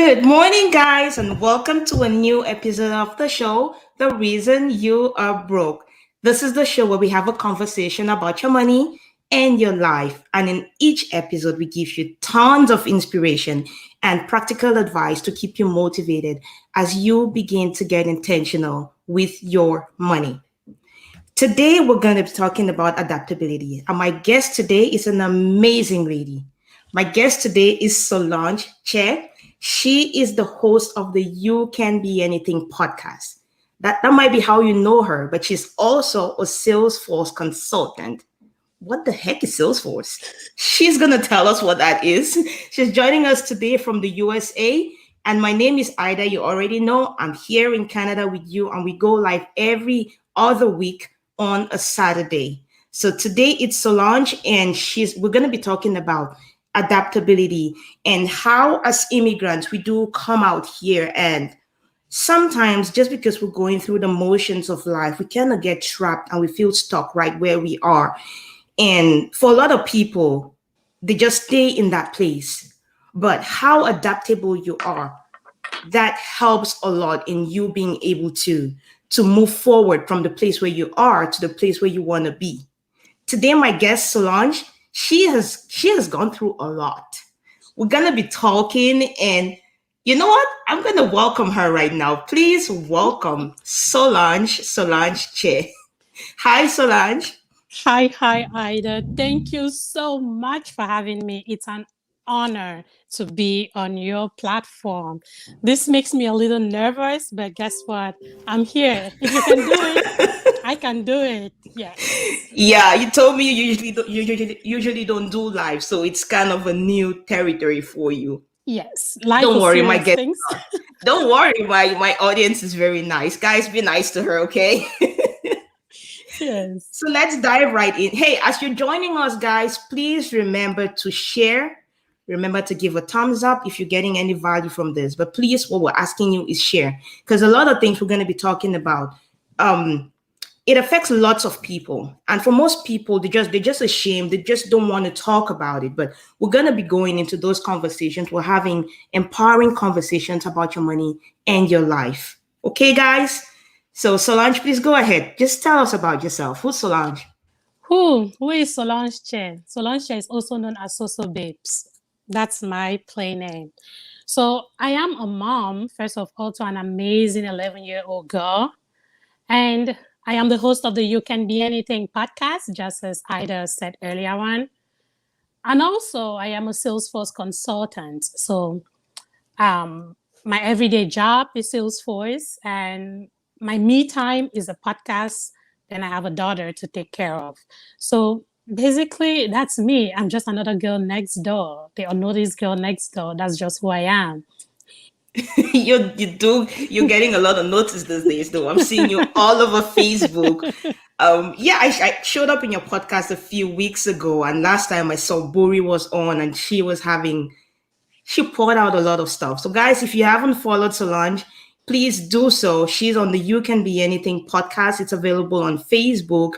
Good morning, guys, and welcome to a new episode of the show, The Reason You Are Broke. This is the show where we have a conversation about your money and your life. And in each episode, we give you tons of inspiration and practical advice to keep you motivated as you begin to get intentional with your money. Today, we're going to be talking about adaptability. And my guest today is an amazing lady. My guest today is Solange Che. She is the host of the You Can Be Anything podcast. That might be how you know her, but she's also a Salesforce consultant. What the heck is Salesforce? She's going to tell us what that is. She's joining us today from the USA. And my name is Ida. You already know I'm here in Canada with you, and we go live every other week on a Saturday. So today it's Solange, and we're going to be talking about adaptability and how as immigrants we do come out here, and sometimes just because we're going through the motions of life, we kind of get trapped and we feel stuck right where we are. And for a lot of people, they just stay in that place. But how adaptable you are, that helps a lot in you being able to move forward from the place where you are to the place where you want to be. Today, my guest Solange, she has gone through a lot. We're gonna be talking, and you know what? I'm gonna welcome her right now. Please welcome Solange Che. Hi, Solange. Hi, Ida. Thank you so much for having me. It's an honor to be on your platform. This makes me a little nervous, but guess what? I'm here. If you can do it, I can do it. Yes. Yeah, you told me you usually don't do live, so it's kind of a new territory for you. Yes. Life Don't is worry, my serious guest. things. Don't worry, my audience is very nice. Guys, be nice to her, okay? Yes. So let's dive right in. Hey, as you're joining us, guys, please remember to share. Remember to give a thumbs up if you're getting any value from this. But please, what we're asking you is share, because a lot of things we're going to be talking about, it affects lots of people. And for most people, they're just ashamed. They just don't want to talk about it. But we're going to be going into those conversations. We're having empowering conversations about your money and your life. Okay, guys? So Solange, please go ahead. Just tell us about yourself. Who's Solange? Who is Solange Che? Solange Che is also known as Soso Babes. That's my plain name. So I am a mom, first of all, to an amazing 11-year-old girl. And I am the host of the You Can Be Anything podcast, just as Ida said earlier on. And also, I am a Salesforce consultant. So my everyday job is Salesforce, and my me time is a podcast. Then I have a daughter to take care of. So basically, that's me. I'm just another girl next door. The unnoticed girl next door. That's just who I am. You're getting a lot of notice these days, though. I'm seeing you all over Facebook. Yeah, I showed up in your podcast a few weeks ago, and last time I saw Buri was on, and she poured out a lot of stuff. So guys, if you haven't followed Solange, please do so. She's on the You Can Be Anything podcast. It's available on Facebook.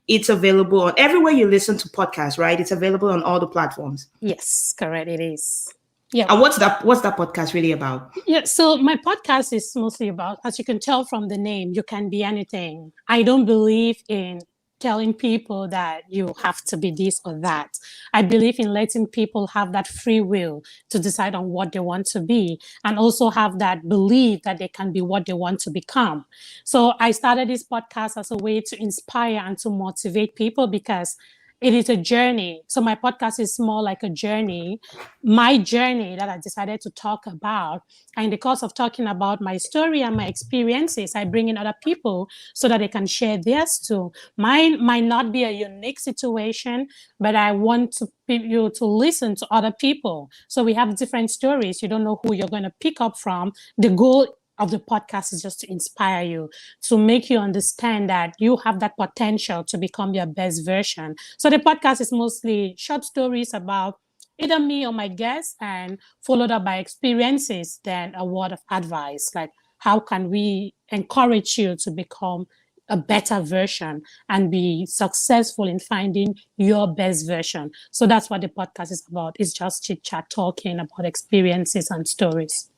It's available on everywhere you listen to podcasts, right? It's available on all the platforms. Yes, correct. It is. Yeah. And what's that podcast really about? Yeah, so my podcast is mostly about, as you can tell from the name, you can be anything. I don't believe in telling people that you have to be this or that. I believe in letting people have that free will to decide on what they want to be, and also have that belief that they can be what they want to become. So I started this podcast as a way to inspire and to motivate people, because it is a journey. So my podcast is more like a journey, my journey that I decided to talk about. And in the course of talking about my story and my experiences, I bring in other people so that they can share theirs too. Mine might not be a unique situation, but I want you to listen to other people. So we have different stories. You don't know who you're going to pick up from. The goal of the podcast is just to inspire you, to make you understand that you have that potential to become your best version. So the podcast is mostly short stories about either me or my guests, and followed up by experiences, then a word of advice, like how can we encourage you to become a better version and be successful in finding your best version. So that's what the podcast is about. It's just chit chat, talking about experiences and stories.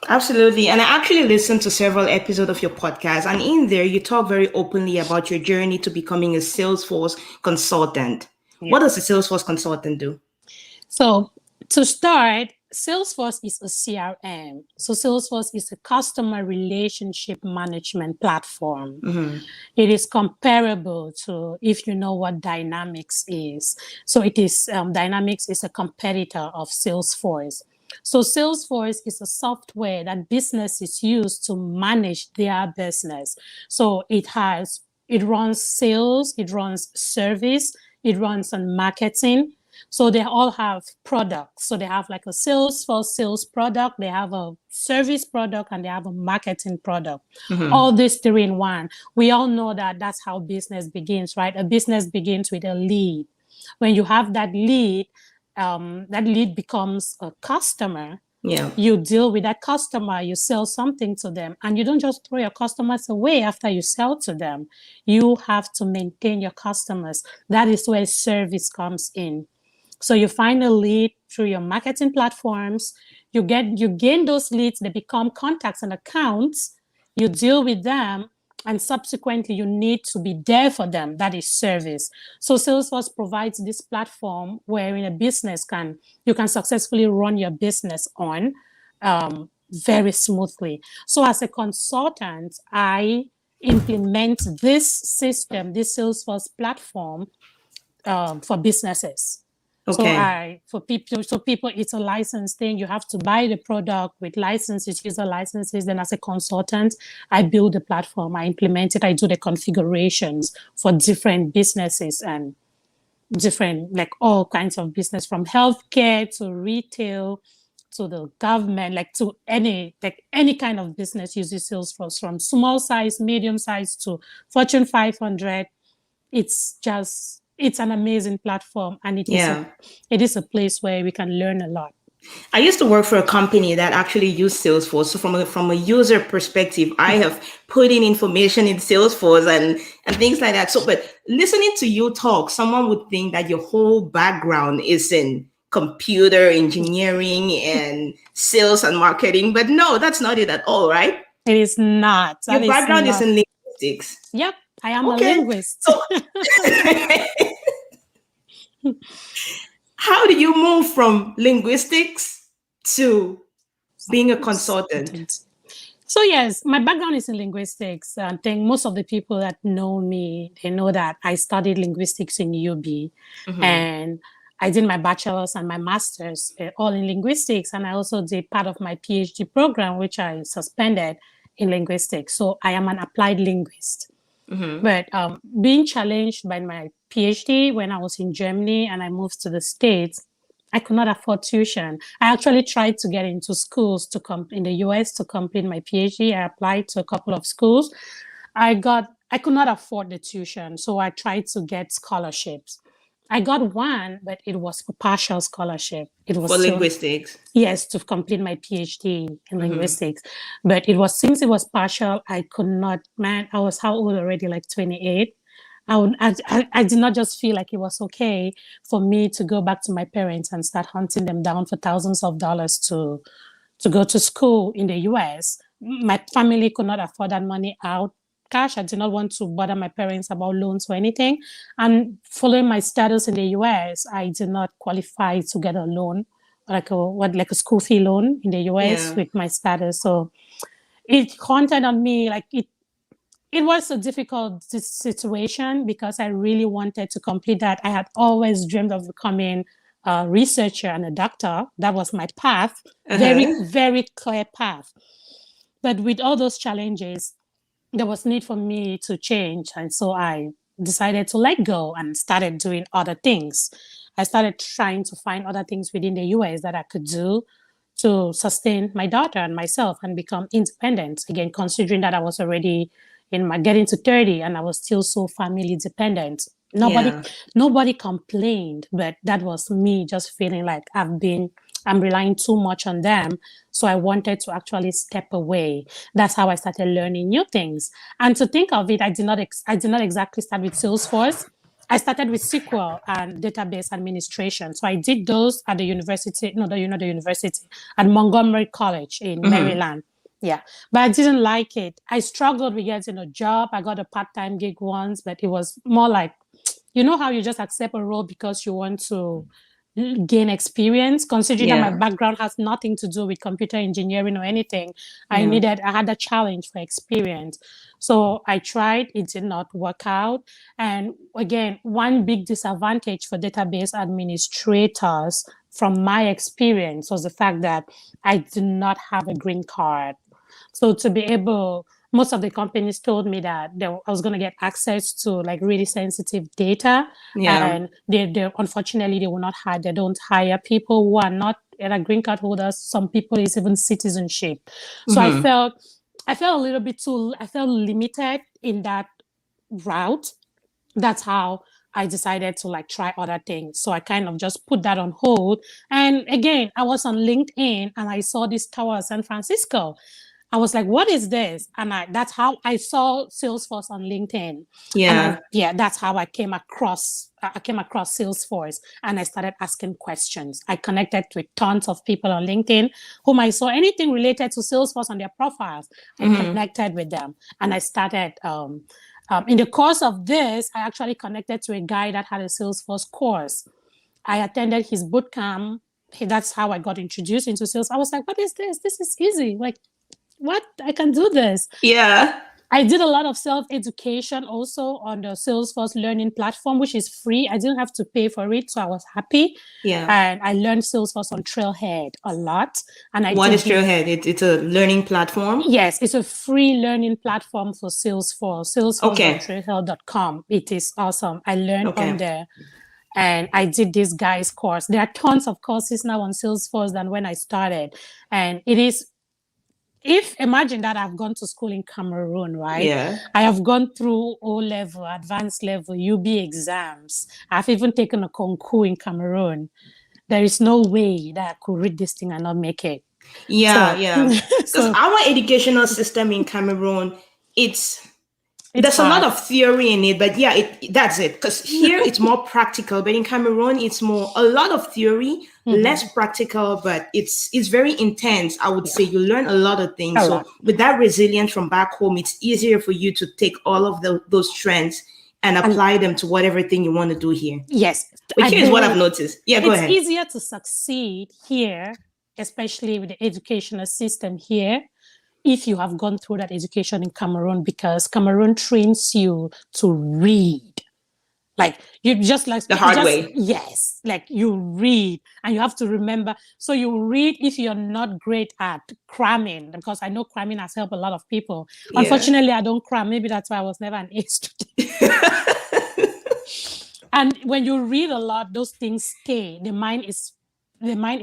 Absolutely. And I actually listened to several episodes of your podcast, and in there, you talk very openly about your journey to becoming a Salesforce consultant. Yeah. What does a Salesforce consultant do? So to start, Salesforce is a CRM. So Salesforce is a customer relationship management platform. It is comparable to, if you know what Dynamics is. So it is Dynamics is a competitor of Salesforce. So Salesforce is a software that businesses use to manage their business. So it runs sales, it runs service, it runs on marketing. So they all have products. So they have like a Salesforce sales product, they have a service product, and they have a marketing product. All these three in one. We all know that that's how business begins, right? A business begins with a lead. When you have that lead becomes a customer. Yeah. You deal with that customer, you sell something to them, and you don't just throw your customers away after you sell to them. You have to maintain your customers. That is where service comes in. So you find a lead through your marketing platforms. You gain those leads. They become contacts and accounts. You deal with them, and subsequently you need to be there for them. That is service. So Salesforce provides this platform wherein a business you can successfully run your business on very smoothly. So as a consultant, I implement this system, this Salesforce platform for businesses. Okay. For people, it's a license thing. You have to buy the product with licenses, user licenses. Then as a consultant, I build the platform, I implement it, I do the configurations for different businesses and different, like all kinds of business, from healthcare to retail to the government, like to any kind of business uses Salesforce, from small size, medium size to Fortune 500. It's an amazing platform, and Yeah. it is a place where we can learn a lot. I used to work for a company that actually used Salesforce. So from a user perspective, I have put in information in Salesforce and things like that. So, but listening to you talk, someone would think that your whole background is in computer engineering and sales and marketing. But no, that's not it at all, right? It is not. Your That is background is not. in linguistics. Yep, I am a Okay. linguist. So how do you move from linguistics to being a consultant? So yes, my background is in linguistics. I think most of the people that know me, they know that I studied linguistics in UB, and I did my bachelor's and my master's all in linguistics, and I also did part of my PhD program, which I suspended in linguistics. So I am an applied linguist. But being challenged by my PhD when I was in Germany and I moved to the States, I could not afford tuition. I actually tried to get into schools in the US to complete my PhD. I applied to a couple of schools. I could not afford the tuition, so I tried to get scholarships. I got one, but it was a partial scholarship. It was For linguistics. Yes, to complete my PhD in linguistics. But since it was partial, I could not, man, I was how old already? Like 28. I did not just feel like it was okay for me to go back to my parents and start hunting them down for thousands of dollars to go to school in the US. My family could not afford that money out cash. I did not want to bother my parents about loans or anything. And following my status in the US, I did not qualify to get a loan, like a school fee loan in the US with my status. So it haunted on me. Like it was a difficult situation because I really wanted to complete that. I had always dreamed of becoming a researcher and a doctor. That was my path, very, very clear path. But with all those challenges, there was need for me to change. And so I decided to let go and started doing other things. I started trying to find other things within the US that I could do to sustain my daughter and myself and become independent. Again, considering that I was already getting to 30 and I was still so family dependent. Nobody complained, but that was me just feeling like I'm relying too much on them. So I wanted to actually step away. That's how I started learning new things. And to think of it, I did not exactly start with Salesforce. I started with SQL and database administration. So I did those at the university, the university at Montgomery College in Maryland. Yeah, but I didn't like it. I struggled with getting a job. I got a part-time gig once, but it was more like, you know how you just accept a role because you want to gain experience, considering that my background has nothing to do with computer engineering or anything. I had a challenge for experience. So I tried, it did not work out. And again, one big disadvantage for database administrators from my experience was the fact that I did not have a green card. So to be able, most of the companies told me that I was going to get access to like really sensitive data, and they unfortunately they will not hire. They don't hire people who are not green card holders. Some people is even citizenship. So I felt a little bit I felt limited in that route. That's how I decided to like try other things. So I kind of just put that on hold. And again, I was on LinkedIn and I saw this tower of San Francisco. I was like, what is this? And that's how I saw Salesforce on LinkedIn. And that's how I came across Salesforce, and I started asking questions. I connected with tons of people on LinkedIn whom I saw anything related to Salesforce on their profiles. I connected with them, and I started in the course of this, I actually connected to a guy that had a Salesforce course. I attended his bootcamp. That's how I got introduced into sales. I was like, what is this? This is easy. Like, what? I can do this. Yeah. I did a lot of self-education also on the Salesforce learning platform, which is free. I didn't have to pay for it, so I was happy. Yeah. And I learned Salesforce on Trailhead a lot. And what is Trailhead? It's a learning platform? Yes, it's a free learning platform for Salesforce. Salesforce.trailhead.com. It is awesome. I learned on there. And I did this guy's course. There are tons of courses now on Salesforce than when I started. And it is, imagine that I've gone to school in Cameroon, right? Yeah. I have gone through O-level, advanced level, UB exams. I've even taken a concours in Cameroon. There is no way that I could read this thing and not make it. Because our educational system in Cameroon, there's hard. A lot of theory in it, but that's it. Because here it's more practical, but in Cameroon it's a lot of theory, less practical, but it's very intense. I would say you learn a lot of things. So with that resilience from back home, it's easier for you to take all of those trends and apply them to whatever thing you want to do here. Yes. But here's what I've noticed. Yeah, go ahead. It's easier to succeed here, especially with the educational system here, if you have gone through that education in Cameroon, because Cameroon trains you to read. Like you just like the hard way. Yes. Like you read and you have to remember. So you read if you're not great at cramming, because I know cramming has helped a lot of people. Yeah. Unfortunately, I don't cram. Maybe that's why I was never an A student. And when you read a lot, those things stay. The mind is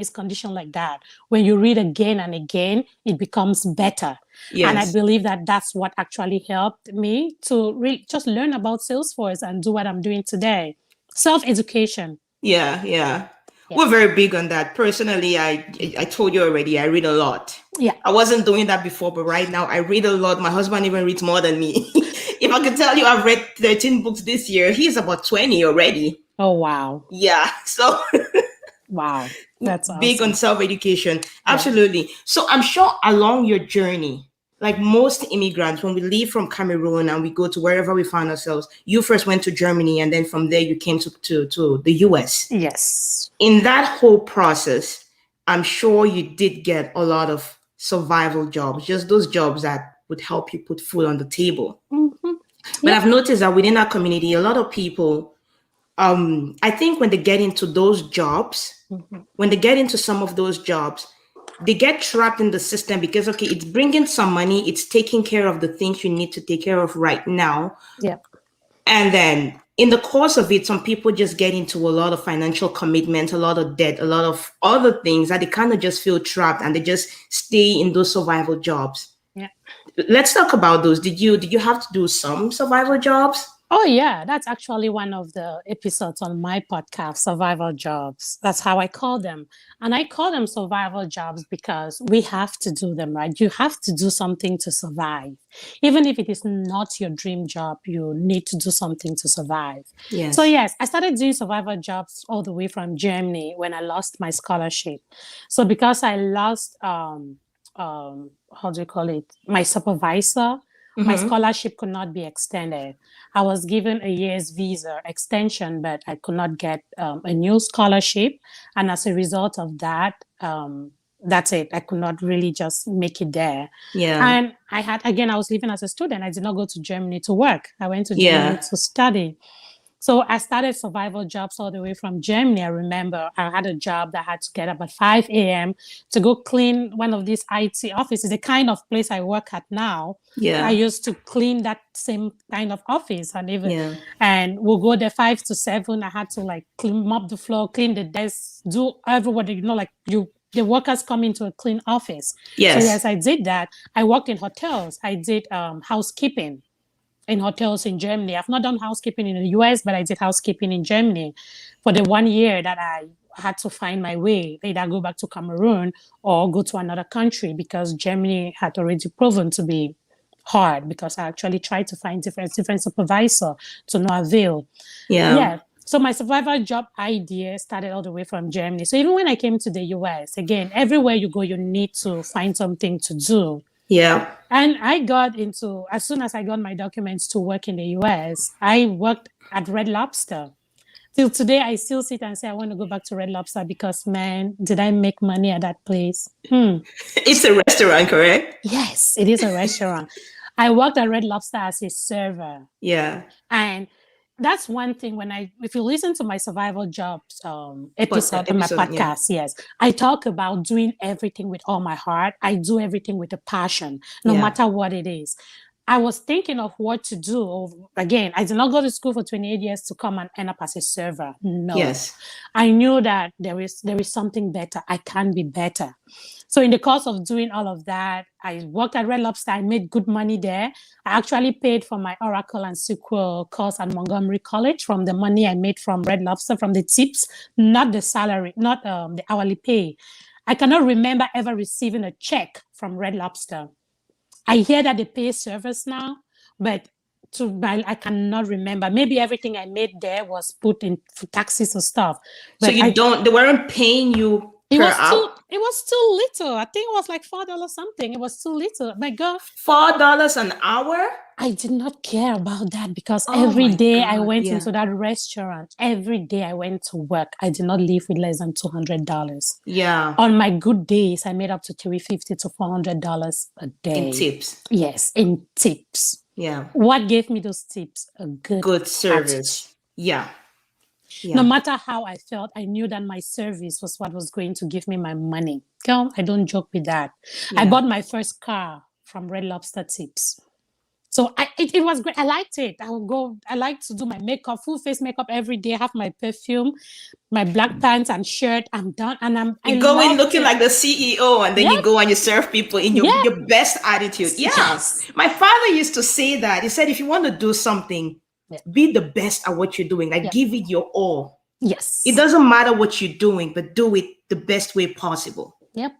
conditioned like that. When you read again and again, it becomes better. Yes. And I believe that that's what actually helped me to really just learn about Salesforce and do what I'm doing today. Self-education. Yeah. We're very big on that. Personally, I told you already, I read a lot. Yeah. I wasn't doing that before, but right now I read a lot. My husband even reads more than me. If I could tell you, I've read 13 books this year. He's about 20 already. Oh, wow. Yeah. So... Wow. That's awesome. Big on self-education. Absolutely. Yeah. So I'm sure along your journey, like most immigrants, when we leave from Cameroon and we go to wherever we find ourselves, you first went to Germany and then from there you came to the US. Yes. In that whole process, I'm sure you did get a lot of survival jobs, just those jobs that would help you put food on the table. Mm-hmm. But I've noticed that within our community, a lot of people, I think when they get into those jobs, when they get into some of those jobs, they get trapped in the system because, okay, it's bringing some money. It's taking care of the things you need to take care of right now. Yeah. And then in the course of it, some people just get into a lot of financial commitment, a lot of debt, a lot of other things that they kind of just feel trapped and they just stay in those survival jobs. Yeah. Let's talk about those. Did you have to do some survival jobs? Oh, yeah. That's actually one of the episodes on my podcast, Survival Jobs. That's how I call them. And I call them survival jobs because we have to do them, right? You have to do something to survive. Even if it is not your dream job, you need to do something to survive. So, Yes. yes, I started doing survival jobs all the way from Germany when I lost my scholarship. So, because I lost, how do you call it? My supervisor, my Mm-hmm. scholarship could not be extended. I was given a year's visa extension, but I could not get a new scholarship. And as a result of that, that's it. I could not really just make it there. Yeah. And I was living as a student. I did not go to Germany to work. I went to Germany Yeah. to study. So I started survival jobs all the way from Germany. I remember I had a job that I had to get up at 5 a.m. to go clean one of these IT offices, the kind of place I work at now. I Yeah. used to clean that same kind of office, Yeah. and we'll go there 5 to 7. I had to like clean, mop the floor, clean the desks, do everybody, the workers come into a clean office. So Yes. yes, I did that. I worked in hotels. I did housekeeping in hotels in Germany. I've not done housekeeping in the US, but I did housekeeping in Germany for the 1 year that I had to find my way, either go back to Cameroon or go to another country because Germany had already proven to be hard because I actually tried to find different supervisor to no avail. Yeah. Yeah. So my survival job idea started all the way from Germany. So even when I came to the US, again, everywhere you go, you need to find something to do. Yeah. And as soon as I got my documents to work in the US, I worked at Red Lobster. Till today, I still sit and say, I want to go back to Red Lobster because, man, did I make money at that place? It's a restaurant, correct? Yes, it is a restaurant. I worked at Red Lobster as a server. Yeah. And that's one thing if you listen to my survival jobs episode on my Episode. Yeah. podcast, yes, I talk about doing everything with all my heart. I do everything with a passion, no Yeah. matter what it is. I was thinking of what to do. Again, I did not go to school for 28 years to come and end up as a server. No. Yes. I knew that there is something better. I can be better. So in the course of doing all of that, I worked at Red Lobster. I made good money there. I actually paid for my Oracle and SQL course at Montgomery College from the money I made from Red Lobster, from the tips, not the salary, not the hourly pay. I cannot remember ever receiving a check from Red Lobster. I hear that they pay servers now, but I cannot remember. Maybe everything I made there was put in for taxes or stuff. So But they weren't paying you per hour? it was too little. I think it was like $4 something. It was too little. My God, $4 an hour? I did not care about that because Oh every my day I God. went Yeah. into that restaurant. Every day I went to work. I did not leave with less than $200. Yeah. On my good days, I made up to $350 to $400 a day. In tips. Yes, in tips. Yeah. What gave me those tips? A Good service. attitude. Yeah. Yeah. No matter how I felt, I knew that my service was what was going to give me my money. Girl, I don't joke with that. I Yeah. bought my first car from Red Lobster tips. So it was great. I liked it. I like to do my makeup, full face makeup every day, have my perfume, my black pants and shirt. I'm done. And You go in looking like the CEO, and then you Yep. go and you serve people in your, Yep. your best attitude. Yeah. Yes. My father used to say that. He said, if you want to do something, Yeah. be the best at what you're doing. Like, Yeah. give it your all. Yes. It doesn't matter what you're doing, but do it the best way possible. Yep.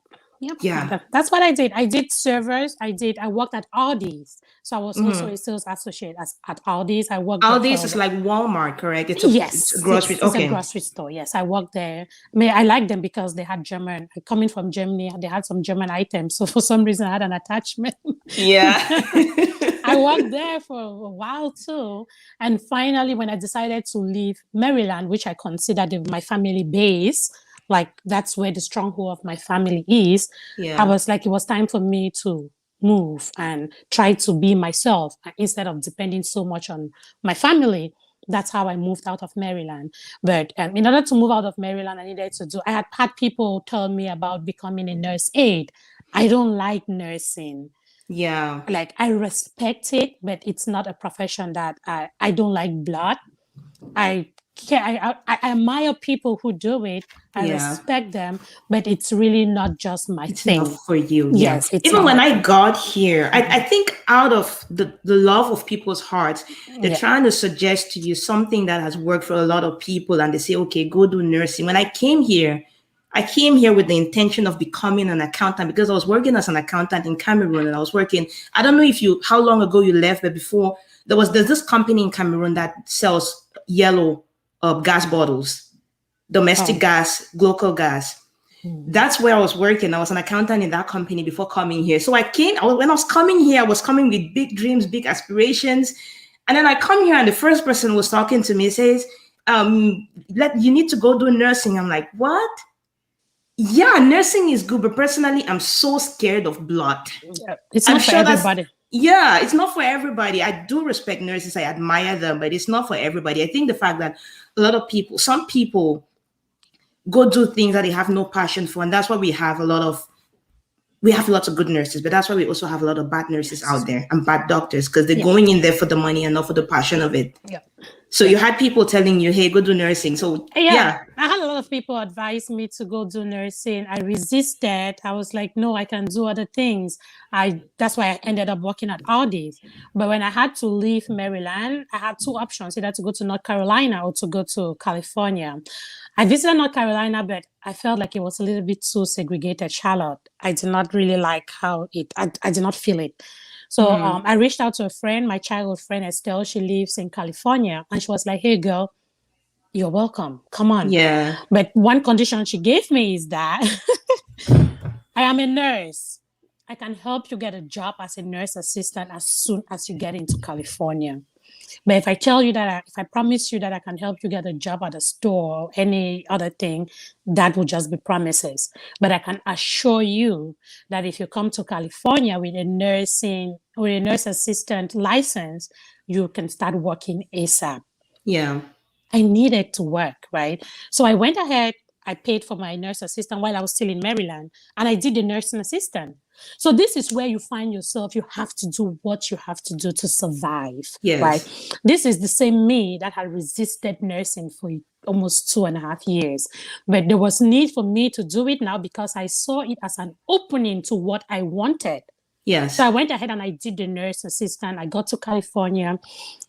Yeah. That's what I did. I did servers. I worked at Aldi's. So I was also a sales associate at Aldi's. I worked All there this for is like Walmart, correct? It's yes, a grocery. it's Okay. a grocery store. Yes, I worked there. I mean, I liked them because they had German. Coming from Germany, they had some German items. So for some reason, I had an attachment. Yeah. I worked there for a while too. And finally, when I decided to leave Maryland, which I considered my family base, like that's where the stronghold of my family is, Yeah. I was like, it was time for me to move and try to be myself instead of depending so much on my family. That's how I moved out of Maryland. But in order to move out of Maryland, I had people tell me about becoming a nurse aide. I don't like nursing. Yeah. Like, I respect it, but it's not a profession that I don't like blood. I I admire people who do it. I Yeah. respect them, but it's really not just my It's not thing. for you. Yeah. Yes, it's Even not when my I thing. got here, I Mhm. think out of the love of people's hearts, they're Yeah. trying to suggest to you something that has worked for a lot of people. And they say, okay, go do nursing. When I came here with the intention of becoming an accountant because I was working as an accountant in Cameroon and I was working. I don't know how long ago you left, but before there's this company in Cameroon that sells yellow gas bottles, domestic Oh. gas, local gas. Mhm. That's where I was working. I was an accountant in that company before coming here. So when I was coming here, I was coming with big dreams, big aspirations. And then I come here and the first person was talking to me says, you need to go do nursing. I'm like, what? Yeah, nursing is good, but personally, I'm so scared of blood. Yeah. It's I'm not for sure that's, everybody. yeah, it's not for everybody. I do respect nurses, I admire them, but it's not for everybody. I think the fact that some people go do things that they have no passion for, and that's why we have lots of good nurses, but that's why we also have a lot of bad nurses out Yes. there and bad doctors because they're Yeah. going in there for the money and not for the passion of it. Yeah. So Yeah. you had people telling you, hey, go do nursing. So Yeah, yeah, I had a lot of people advise me to go do nursing. I resisted. I was like, no, I can do other things. That's why I ended up working at Aldi's. But when I had to leave Maryland, I had two options, either to go to North Carolina or to go to California. I visited North Carolina, but I felt like it was a little bit too segregated, Charlotte. I did not really like I did not feel it. So I reached out to a friend, my childhood friend Estelle. She lives in California, and she was like, hey, girl, you're welcome. Come on. yeah, But one condition she gave me is that I am a nurse. I can help you get a job as a nurse assistant as soon as you get into California. But if I tell you if I promise you that I can help you get a job at a store or any other thing, that will just be promises. But I can assure you that if you come to California with a nurse assistant license, you can start working ASAP. yeah, I needed to work, right? So I went ahead, I paid for my nurse assistant while I was still in Maryland, and I did the nursing assistant. So this is where you find yourself. You have to do what you have to do to survive, right? yes, This is the same me that had resisted nursing for almost 2.5 years. But there was need for me to do it now because I saw it as an opening to what I wanted. So yes. I went ahead and I did the nurse assistant. I got to California.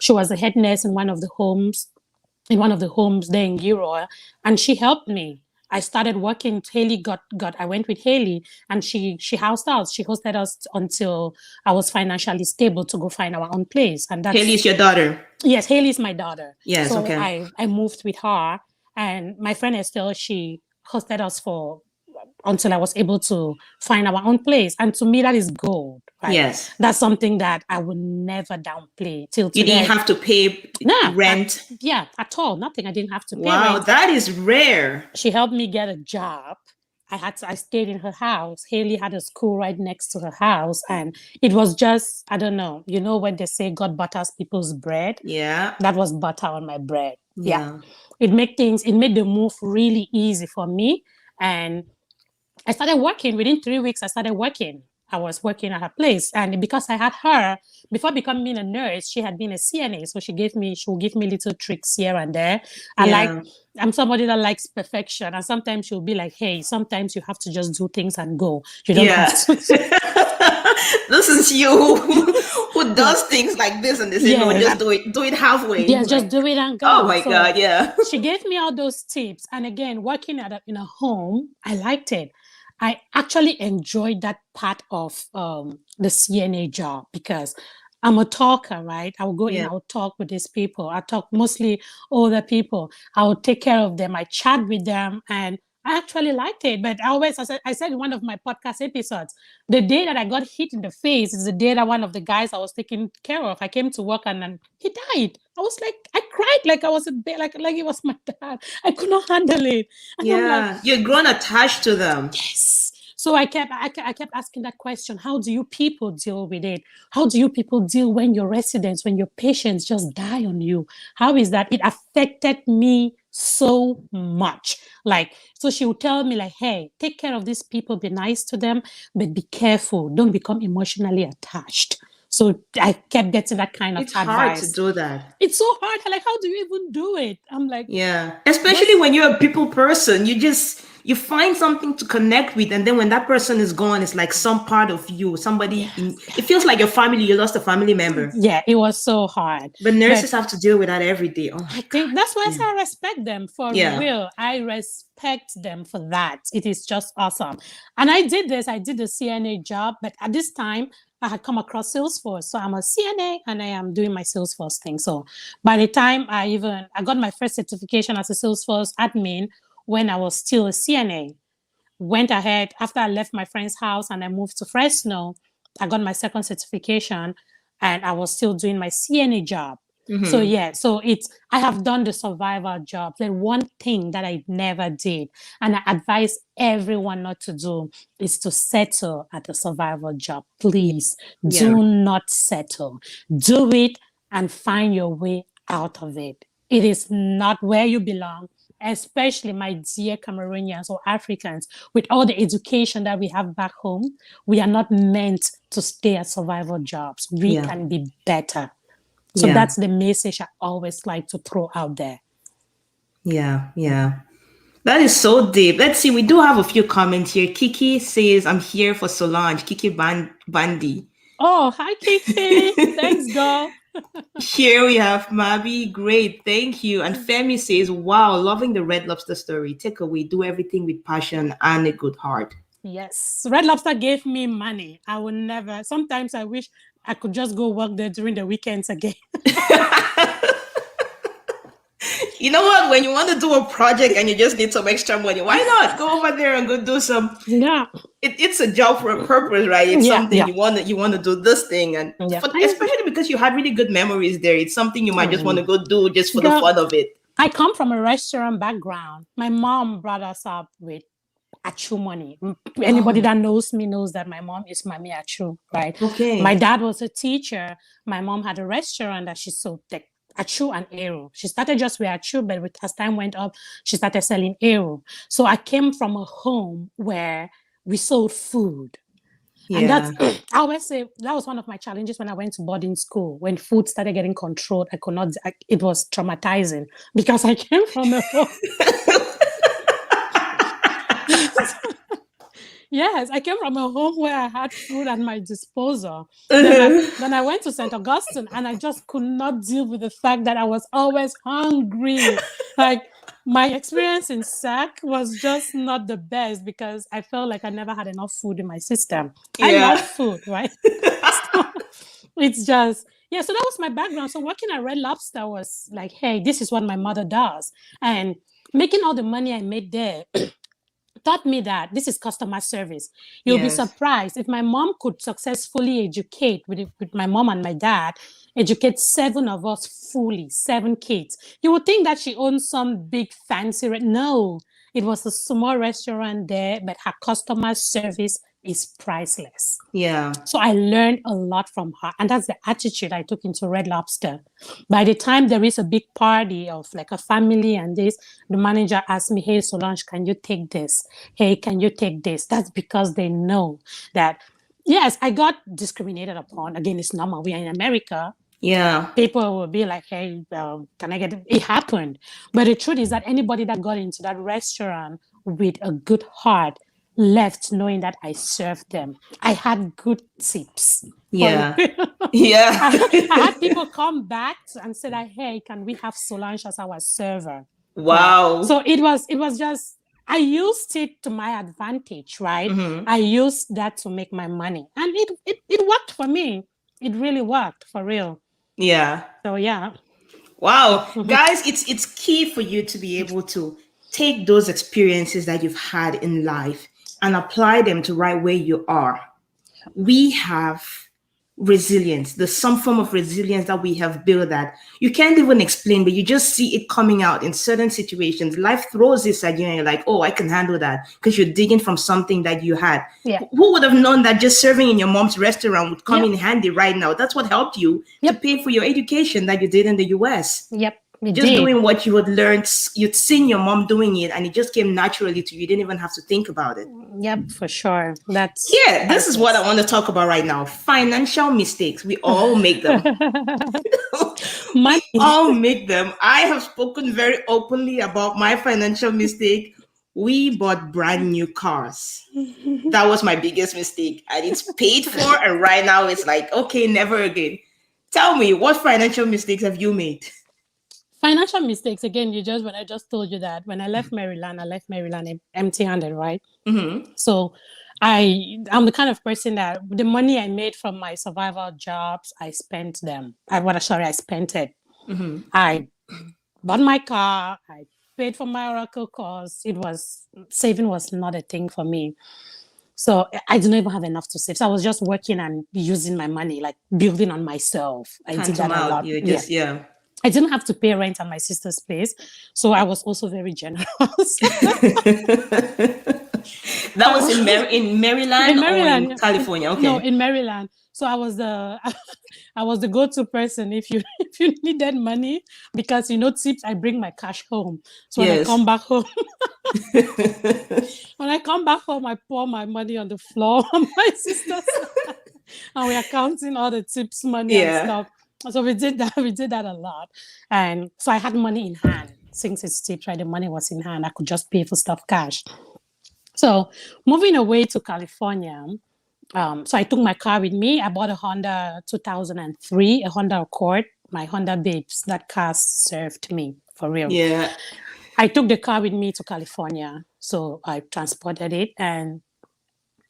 She was the head nurse in one of the homes there in Gilroy, and she helped me. I started working. Haley got. I went with Haley, and she housed us. She hosted us until I was financially stable to go find our own place. And Haley that's is your daughter. yes, Haley's my daughter. Yes, So okay. I moved with her, and my friend Estelle, she hosted us for until I was able to find our own place. And to me, that is gold, right? Yes. That's something that I would never downplay till You didn't today. have to pay No, rent. yeah, at all. Nothing. I didn't have to pay Wow, rent. that is rare. She helped me get a job. I stayed in her house. Haley had a school right next to her house. And it was just, I don't know, when they say God butters people's bread, Yeah, that was butter on my bread. Yeah. yeah, It made the move really easy for me. And I started working. Within 3 weeks, I started working. I was working at her place. And because I had her, before becoming a nurse, she had been a CNA. So she will give me little tricks here and there. yeah, I'm somebody that likes perfection. And sometimes she'll be like, hey, sometimes you have to just do things and go. You don't have yeah. to. This is you who Yeah. does things like this, and they say, no, Yeah. just do it halfway. Yes, You're just like, do it and oh go. my So God, yeah. she gave me all those tips. And again, working in a home, I liked it. I actually enjoyed that part of the CNA job because I'm a talker, right? I will go in, Yeah. I will talk with these people. I talk mostly older people. I will take care of them. I chat with them, and I actually liked it. But I said in one of my podcast episodes, the day that I got hit in the face is the day that one of the guys I was taking care of, I came to work and then he died. I was like, I cried like I was a bit like it was my dad. I could not handle it, and I'm like, Yeah. You're grown attached to them. yes. So I kept asking that question. How do you people deal with it? How do you people deal when your residents, when your patients just die on you? How is that? It affected me so much. Like, so she would tell me like, hey, take care of these people, be nice to them, but be careful. Don't become emotionally attached. So I kept getting that kind of It's hard to advice. do that. It's so hard. Like, how do you even do it? I'm like, Yeah. Especially when you're a people person, you find something to connect with, and then when that person is gone, it's like some part of you, somebody in it feels like your family, you lost a family member. yeah, it was so hard. But But nurses have to deal with that every day. Oh my I God. think that's why I Yeah. say I respect them for Yeah. real. I respect them for that. It is just awesome. And I did the CNA job, but at this time I had come across Salesforce. So I'm a CNA and I am doing my Salesforce thing. So by the time I got my first certification as a Salesforce admin when I was still a CNA. Went ahead after I left my friend's house and I moved to Fresno. I got my second certification and I was still doing my CNA job. So Mm-hmm. yeah, so I have done the survival job. The one thing that I never did, and I advise everyone not to do, is to settle at a survival job. Please Yeah. do not settle. Do it and find your way out of it. It is not where you belong, especially my dear Cameroonians or Africans, with all the education that we have back home. We are not meant to stay at survival jobs. We Yeah. can be better. So Yeah. that's the message I always like to throw out there. Yeah. Yeah. That is so deep. Let's see. We do have a few comments here. Kiki says, I'm here for Solange. Kiki Bandi. Oh, hi, Kiki. Thanks, girl. Here we have Mabi. Great. Thank you. And Femi says, wow, loving the Red Lobster story. Take away. Do everything with passion and a good heart. Yes. Red Lobster gave me money. I will never. Sometimes I wish I could just go work there during the weekends again. You know what? When you want to do a project and you just need some extra money, why not go over there and go do some? Yeah. It's a job for a purpose, right? It's something yeah. you want to do this thing, and especially because you had really good memories there. It's something you might just want to go do just for the fun of it. I come from a restaurant background. My mom brought us up with Achu money. Anybody that knows me knows that my mom is Mami Achu, right? Okay. My dad was a teacher. My mom had a restaurant that she sold Achu and Aero. She started just with Achu, but as time went up, she started selling Aero. So I came from a home where we sold food. Yeah. And that's, I always say, that was one of my challenges when I went to boarding school. When food started getting controlled, it was traumatizing because I came from a home. Yes, I came from a home where I had food at my disposal. Then I went to St. Augustine and I just could not deal with the fact that I was always hungry. Like, my experience in SAC was just not the best because I felt like I never had enough food in my system. Yeah. I love food, right? So it's just, yeah, so that was my background. So working at Red Lobster was like, hey, this is what my mother does. And making all the money I made there taught me that this is customer service. You'll be surprised if my mom could successfully educate with my mom and my dad, educate 7 of us fully, 7 kids. You would think that she owns some big fancy. No, it was a small restaurant there, but her customer service is priceless. Yeah. So I learned a lot from her. And that's the attitude I took into Red Lobster. By the time there is a big party of like a family and this, the manager asked me, hey, Solange, can you take this? Hey, can you take this? That's because they know that, yes, I got discriminated upon. Again, it's normal. We are in America. Yeah. People will be like, hey, can I get it? It happened. But the truth is that anybody that got into that restaurant with a good heart left knowing that I served them. I had good tips. Yeah. Yeah. I had people come back and say that, hey, can we have Solange as our server? Wow. Right? So it was just, I used it to my advantage, right? Mm-hmm. I used that to make my money. And it worked for me. It really worked for real. Yeah. So yeah. Wow. Guys, it's key for you to be able to take those experiences that you've had in life and apply them to right where you are. We have resilience. There's some form of resilience that we have built that you can't even explain, but you just see it coming out in certain situations. Life throws this at you and you're like, oh, I can handle that because you're digging from something that you had. Yeah. Who would have known that just serving in your mom's restaurant would come in handy right now? That's what helped you to pay for your education that you did in the US. Yep. It just did. doing what you had learned, you'd seen your mom doing it, and it just came naturally to you. You didn't even have to think about it. Yep, for sure. That's Yeah, this is what I priceless. want to talk about right now. Financial mistakes. We all make them. We Money. all make them. I have spoken very openly about my financial mistake. We bought brand new cars. That was my biggest mistake. And it's paid for. And right now it's like, okay, never again. Tell me, what financial mistakes have you made? Financial mistakes. Again, when I just told you that when I left Maryland empty-handed, right? Mm-hmm. So I'm the kind of person that the money I made from my survival jobs, I spent them. I spent it. Mm-hmm. I bought my car. I paid for my Oracle course. Saving was not a thing for me. So I didn't even have enough to save. So I was just working and using my money, like building on myself. I Hand did to that a mouth. lot. You're Yeah. just, yeah. I didn't have to pay rent at my sister's place. So I was also very generous. That was in In Maryland or in Maryland, California? no, Okay. in Maryland. So I was the I was the go-to person if you if you needed money because tips. I bring my cash home. So when I come Yes. back home, I pour my money on the floor on my sister's side, and we are counting all the tips, money and Yeah. stuff. So we did that. We did that a lot, and so I had money in hand. Since it's tips, right? The money was in hand. I could just pay for stuff cash. So moving away to California, so I took my car with me. I bought a Honda 2003, a Honda Accord, my Honda Babes. That car served me for real. Yeah. I took the car with me to California. So I transported it. And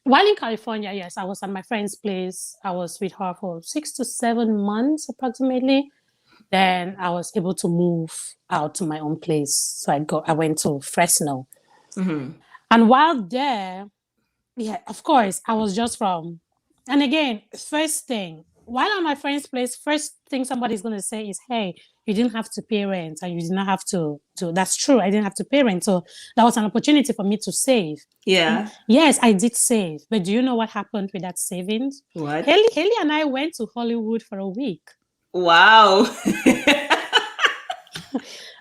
while in California, yes, I was at my friend's place. I was with her for 6 to 7 months approximately. Then I was able to move out to my own place. So I went to Fresno. Mm-hmm. And while there, yeah, of course, I was just and again, first thing, while at my friend's place, first thing somebody's going to say is, hey, you didn't have to pay rent and you did not have that's true. I didn't have to pay rent. So that was an opportunity for me to save. Yeah. Yes, I did save. But do you know what happened with that savings? What? Haley and I went to Hollywood for a week. Wow.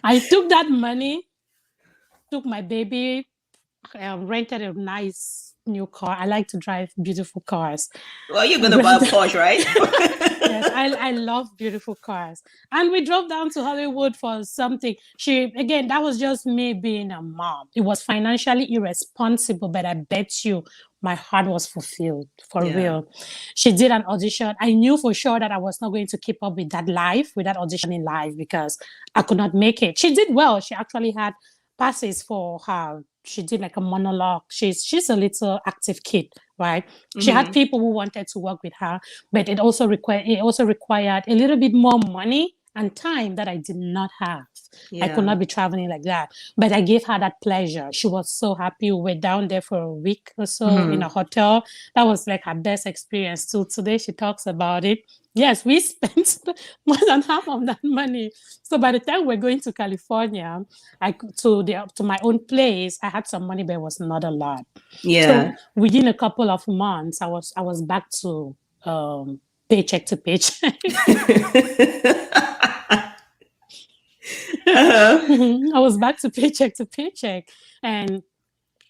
I took that money, took my baby, rented a nice new car. I like to drive beautiful cars. Well, you're gonna buy a Porsche, right? Yes, I love beautiful cars. And we drove down to Hollywood for something. That was just me being a mom. It was financially irresponsible, but I bet you my heart was fulfilled for Yeah. real. She did an audition. I knew for sure that I was not going to keep up with that auditioning live because I could not make it. She did well. She actually had passes for her. She did like a monologue. She's a little active kid, right? She had Mm-hmm. people who wanted to work with her, but it also required a little bit more money and time that I did not have. I could Yeah. not be traveling like that. But I gave her that pleasure. She was so happy. We were down there for a week or so in a hotel. That was like her best experience. Till today, she talks about it. Yes, we spent more than half of that money. So by the time we're going to California, to my own place, I had some money, but it was not a lot. So Yeah. within a couple of months, I was back to paycheck to paycheck. I was back to paycheck. And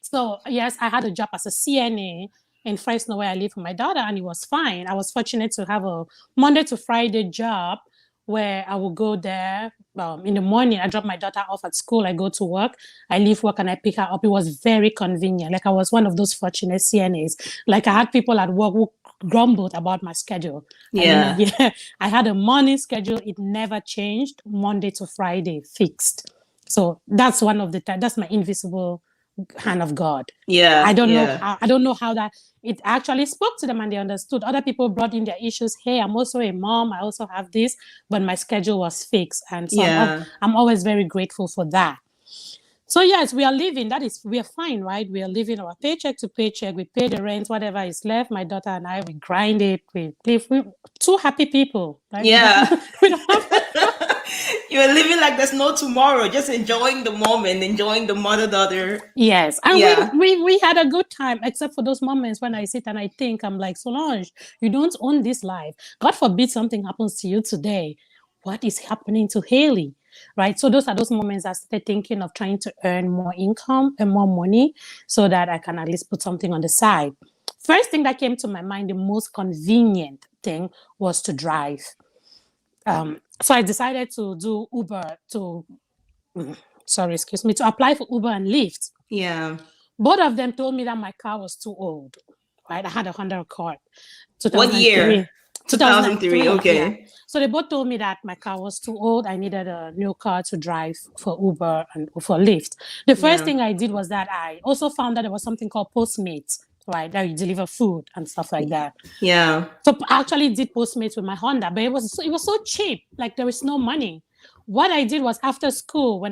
so, yes, I had a job as a CNA in Fresno where I live with my daughter, and it was fine. I was fortunate to have a Monday to Friday job where I would go there in the morning. I drop my daughter off at school. I go to work. I leave work and I pick her up. It was very convenient. Like I was one of those fortunate CNAs. Like I had people at work who grumbled about my schedule. Yeah. I had a morning schedule. It never changed. Monday to Friday, fixed. So that's one of the time. That's my invisible hand of God. Yeah. I don't know Yeah. how. I don't know how that it actually spoke to them and they understood. Other people brought in their issues. Hey, I'm also a mom. I also have this, but my schedule was fixed, and so Yeah. I'm always very grateful for that. So yes, we are living. We are fine, right? We are living our paycheck to paycheck. We pay the rent, whatever is left. My daughter and I, we grind it. We live. We two happy people, right? Yeah. We don't have. You're living like there's no tomorrow, just enjoying the moment, enjoying the mother-daughter. Yes, and Yeah. we had a good time, except for those moments when I sit and I think, I'm like, Solange, you don't own this life. God forbid something happens to you today. What is happening to Haley? right? So those are those moments I started thinking of trying to earn more income and more money so that I can at least put something on the side. First thing that came to my mind, the most convenient thing was to drive. So I decided to do Uber to apply for Uber and Lyft. Yeah. Both of them told me that my car was too old, right? I had a Honda Accord, What 2003. year? 2003. 2003, yeah. Okay. So they both told me that my car was too old. I needed a new car to drive for Uber and for Lyft. The first Yeah. thing I did was that I also found that there was something called Postmates, right? That you deliver food and stuff like that. Yeah. So I actually did Postmates with my Honda, but it was so cheap. Like there was no money. What I did was after school,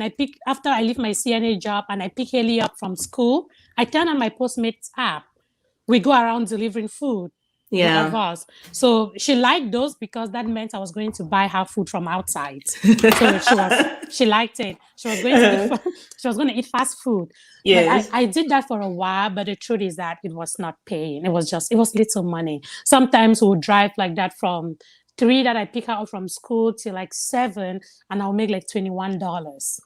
after I leave my CNA job and I pick Haley up from school, I turn on my Postmates app. We go around delivering food, both of Yeah. us. So she liked those because that meant I was going to buy her food from outside. So she liked it. She was going to eat fast food. But Yes. I did that for a while, but the truth is that it was not paying. It was little money. Sometimes we'll drive like that from 3 that I pick her up from school till like 7, and I'll make like $21.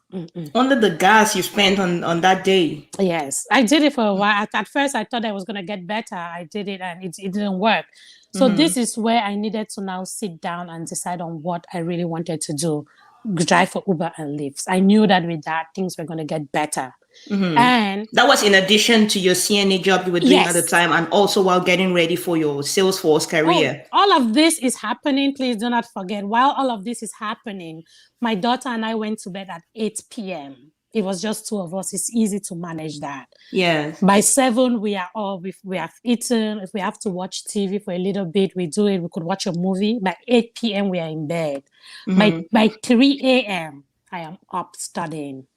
Under the gas you spent on that day. Yes, I did it for a while. At first, I thought I was going to get better. I did it and it didn't work. So this is where I needed to now sit down and decide on what I really wanted to do. Drive for Uber and Lyft. I knew that with that, things were going to get better. And That was in addition to your CNA job you were doing at the yes, time, and also while getting ready for your Salesforce career. all of this is happening. Please do not forget, while all of this is happening, my daughter and I went to bed at 8 p.m. It was just two of us. It's easy to manage that. Yes. By 7, we have eaten. If we have to watch TV for a little bit, we do it. We could watch a movie. By 8 p.m., we are in bed. By 3 a.m., I am up studying.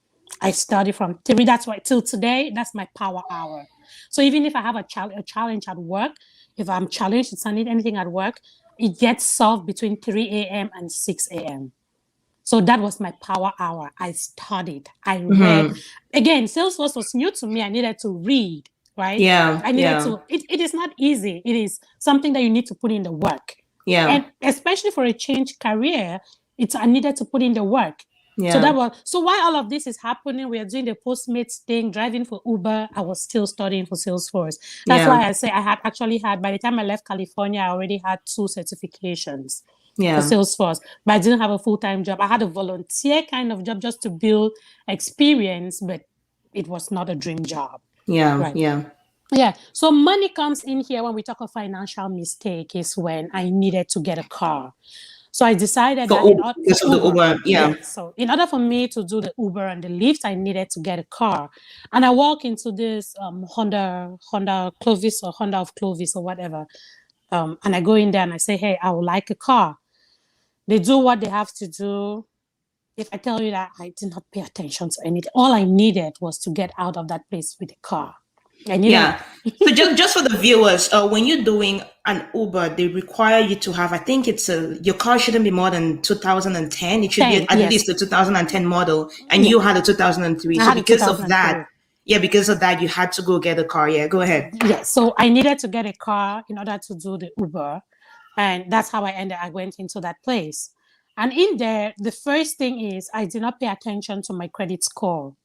I study from 3. That's why till today, that's my power hour. So even if I have a challenge at work, if I'm challenged, if I need anything at work, it gets solved between 3 a.m. and 6 a.m. So that was my power hour. I studied. I read. Again, Salesforce was new to me. I needed to read, right? Yeah. I needed to. It is not easy. It is something that you need to put in the work. Yeah. And especially for a change career, I needed to put in the work. Yeah. So while all of this is happening, we are doing the Postmates thing, driving for Uber. I was still studying for Salesforce. That's why I say I had by the time I left California, I already had 2 certifications. For Salesforce, but I didn't have a full-time job. I had a volunteer kind of job just to build experience, but it was not a dream job. Yeah, right? Yeah. So money comes in here when we talk of financial mistake is when I needed to get a car. So I decided that in order for me to do the Uber and the Lyft, I needed to get a car. And I walk into this Honda Clovis or Honda of Clovis or whatever. And I go in there and I say, hey, I would like a car. They do what they have to do. If I tell you that I did not pay attention to anything, all I needed was to get out of that place with a car. So just for the viewers, when you're doing an Uber, they require you to have, I think your car shouldn't be more than 2010. It should be at least the 2010 model, and you had a 2003. So because of that, you had to go get a car. Yeah, go ahead. Yes, so I needed to get a car in order to do the Uber. And that's how I went into that place. And in there, the first thing is I did not pay attention to my credit score.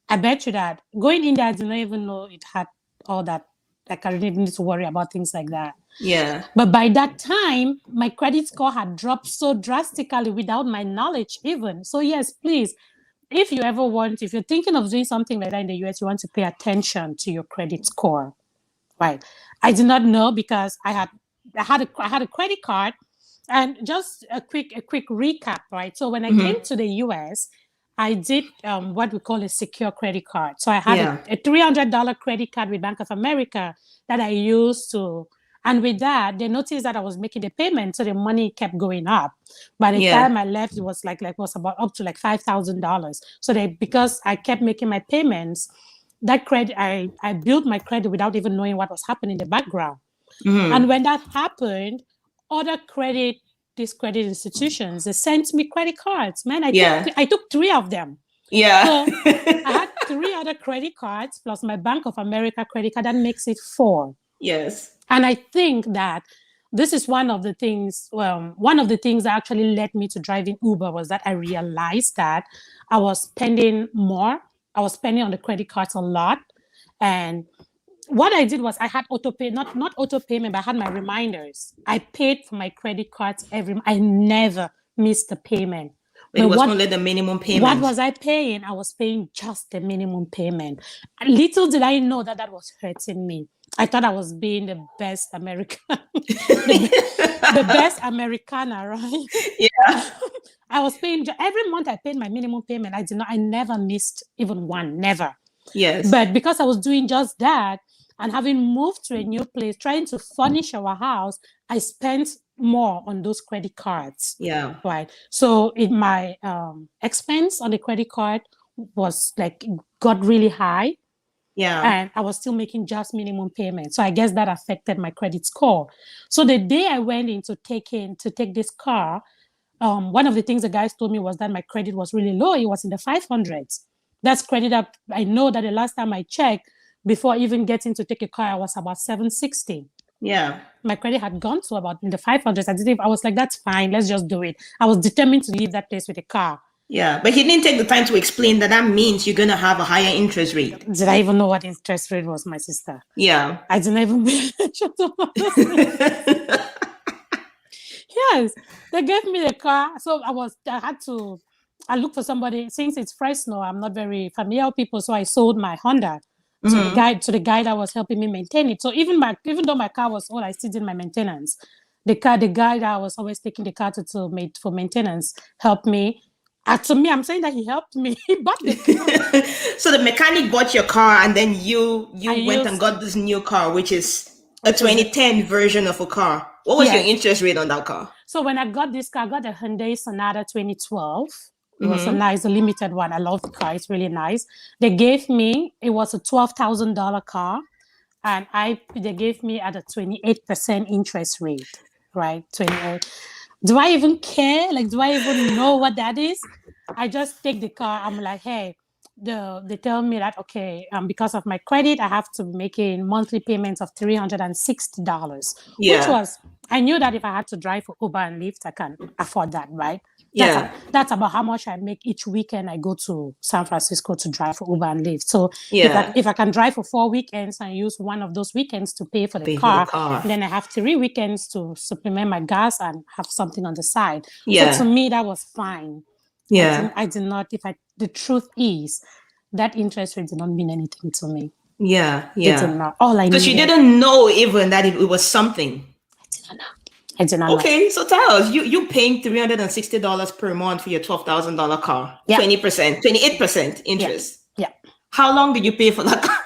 I bet you that going in there, I did not even know it had all that. Like I really didn't need to worry about things like that. Yeah. But by that time, my credit score had dropped so drastically without my knowledge even. So yes, please, if you're thinking of doing something like that in the US, you want to pay attention to your credit score. Right. I did not know because I had a credit card, and just a quick recap, right? So when I came to the US, I did what we call a secure credit card. So I had a $300 credit card with Bank of America that I used to, and with that, they noticed that I was making the payment, so the money kept going up. By the time I left, it was was about up to like $5,000. So because I kept making my payments, that credit, I built my credit without even knowing what was happening in the background. And when that happened, other these credit institutions, they sent me credit cards. Man, I took 3 of them. Yeah. So I had 3 other credit cards plus my Bank of America credit card. That makes it 4. Yes. And I think that this is one of the things that actually led me to driving Uber was that I realized that I was spending more. I was spending on the credit cards a lot. And what I did was I had auto pay, not auto payment, but I had my reminders. I paid for my credit cards I never missed the payment. But it was only the minimum payment. What was I paying? I was paying just the minimum payment. Little did I know that was hurting me. I thought I was being the best American, the best Americana, right? Yeah. I was paying every month. I paid my minimum payment. I never missed even one, never. Yes. But because I was doing just that and having moved to a new place, trying to furnish our house, I spent more on those credit cards. Yeah. Right. So my expense on the credit card was got really high. Yeah. And I was still making just minimum payment. So I guess that affected my credit score. So the day I went in to take this car, one of the things the guys told me was that my credit was really low. It was in the 500s. That's credit up. I know that the last time I checked, before even getting to take a car, I was about 760. Yeah. My credit had gone to about in the 500s. I was like, that's fine. Let's just do it. I was determined to leave that place with a car. Yeah, but he didn't take the time to explain that means you're going to have a higher interest rate. Did I even know what interest rate was, my sister? Yeah. I didn't even shut up. Yes, they gave me the car. So I looked for somebody. Since it's Fresno, I'm not very familiar with people. So I sold my Honda to the guy that was helping me maintain it. So even though my car was old, I still did my maintenance. The guy that I was always taking the car for maintenance helped me. To me, I'm saying that he helped me. He bought the car. So the mechanic bought your car, and then you went and got this new car, which is a 2010 version of a car. What was your interest rate on that car? So when I got this car, I got a Hyundai Sonata 2012. It was a limited one. I love the car. It's really nice. They gave me, it was a $12,000 car, and they gave me at a 28% interest rate, right? 28. Do I even care? Do I even know what that is? I just take the car. I'm like, hey, they tell me that, okay, because of my credit, I have to be making monthly payments of $360, which was, I knew that if I had to drive for Uber and Lyft, I can afford that, right? That's about how much I make each weekend. I go to San Francisco to drive for Uber and Lyft. So if I can drive for 4 weekends and use one of those weekends to pay for the car, then I have 3 weekends to supplement my gas and have something on the side. So to me, that was fine. I did not. The truth is, that interest rate did not mean anything to me. Yeah. It did not. All I knew. Because you didn't know even that it was something. I did not know. Okay, so tell us, you paying $360 per month for your $12,000 car, 20%, 28% interest. Yeah. How long did you pay for that car?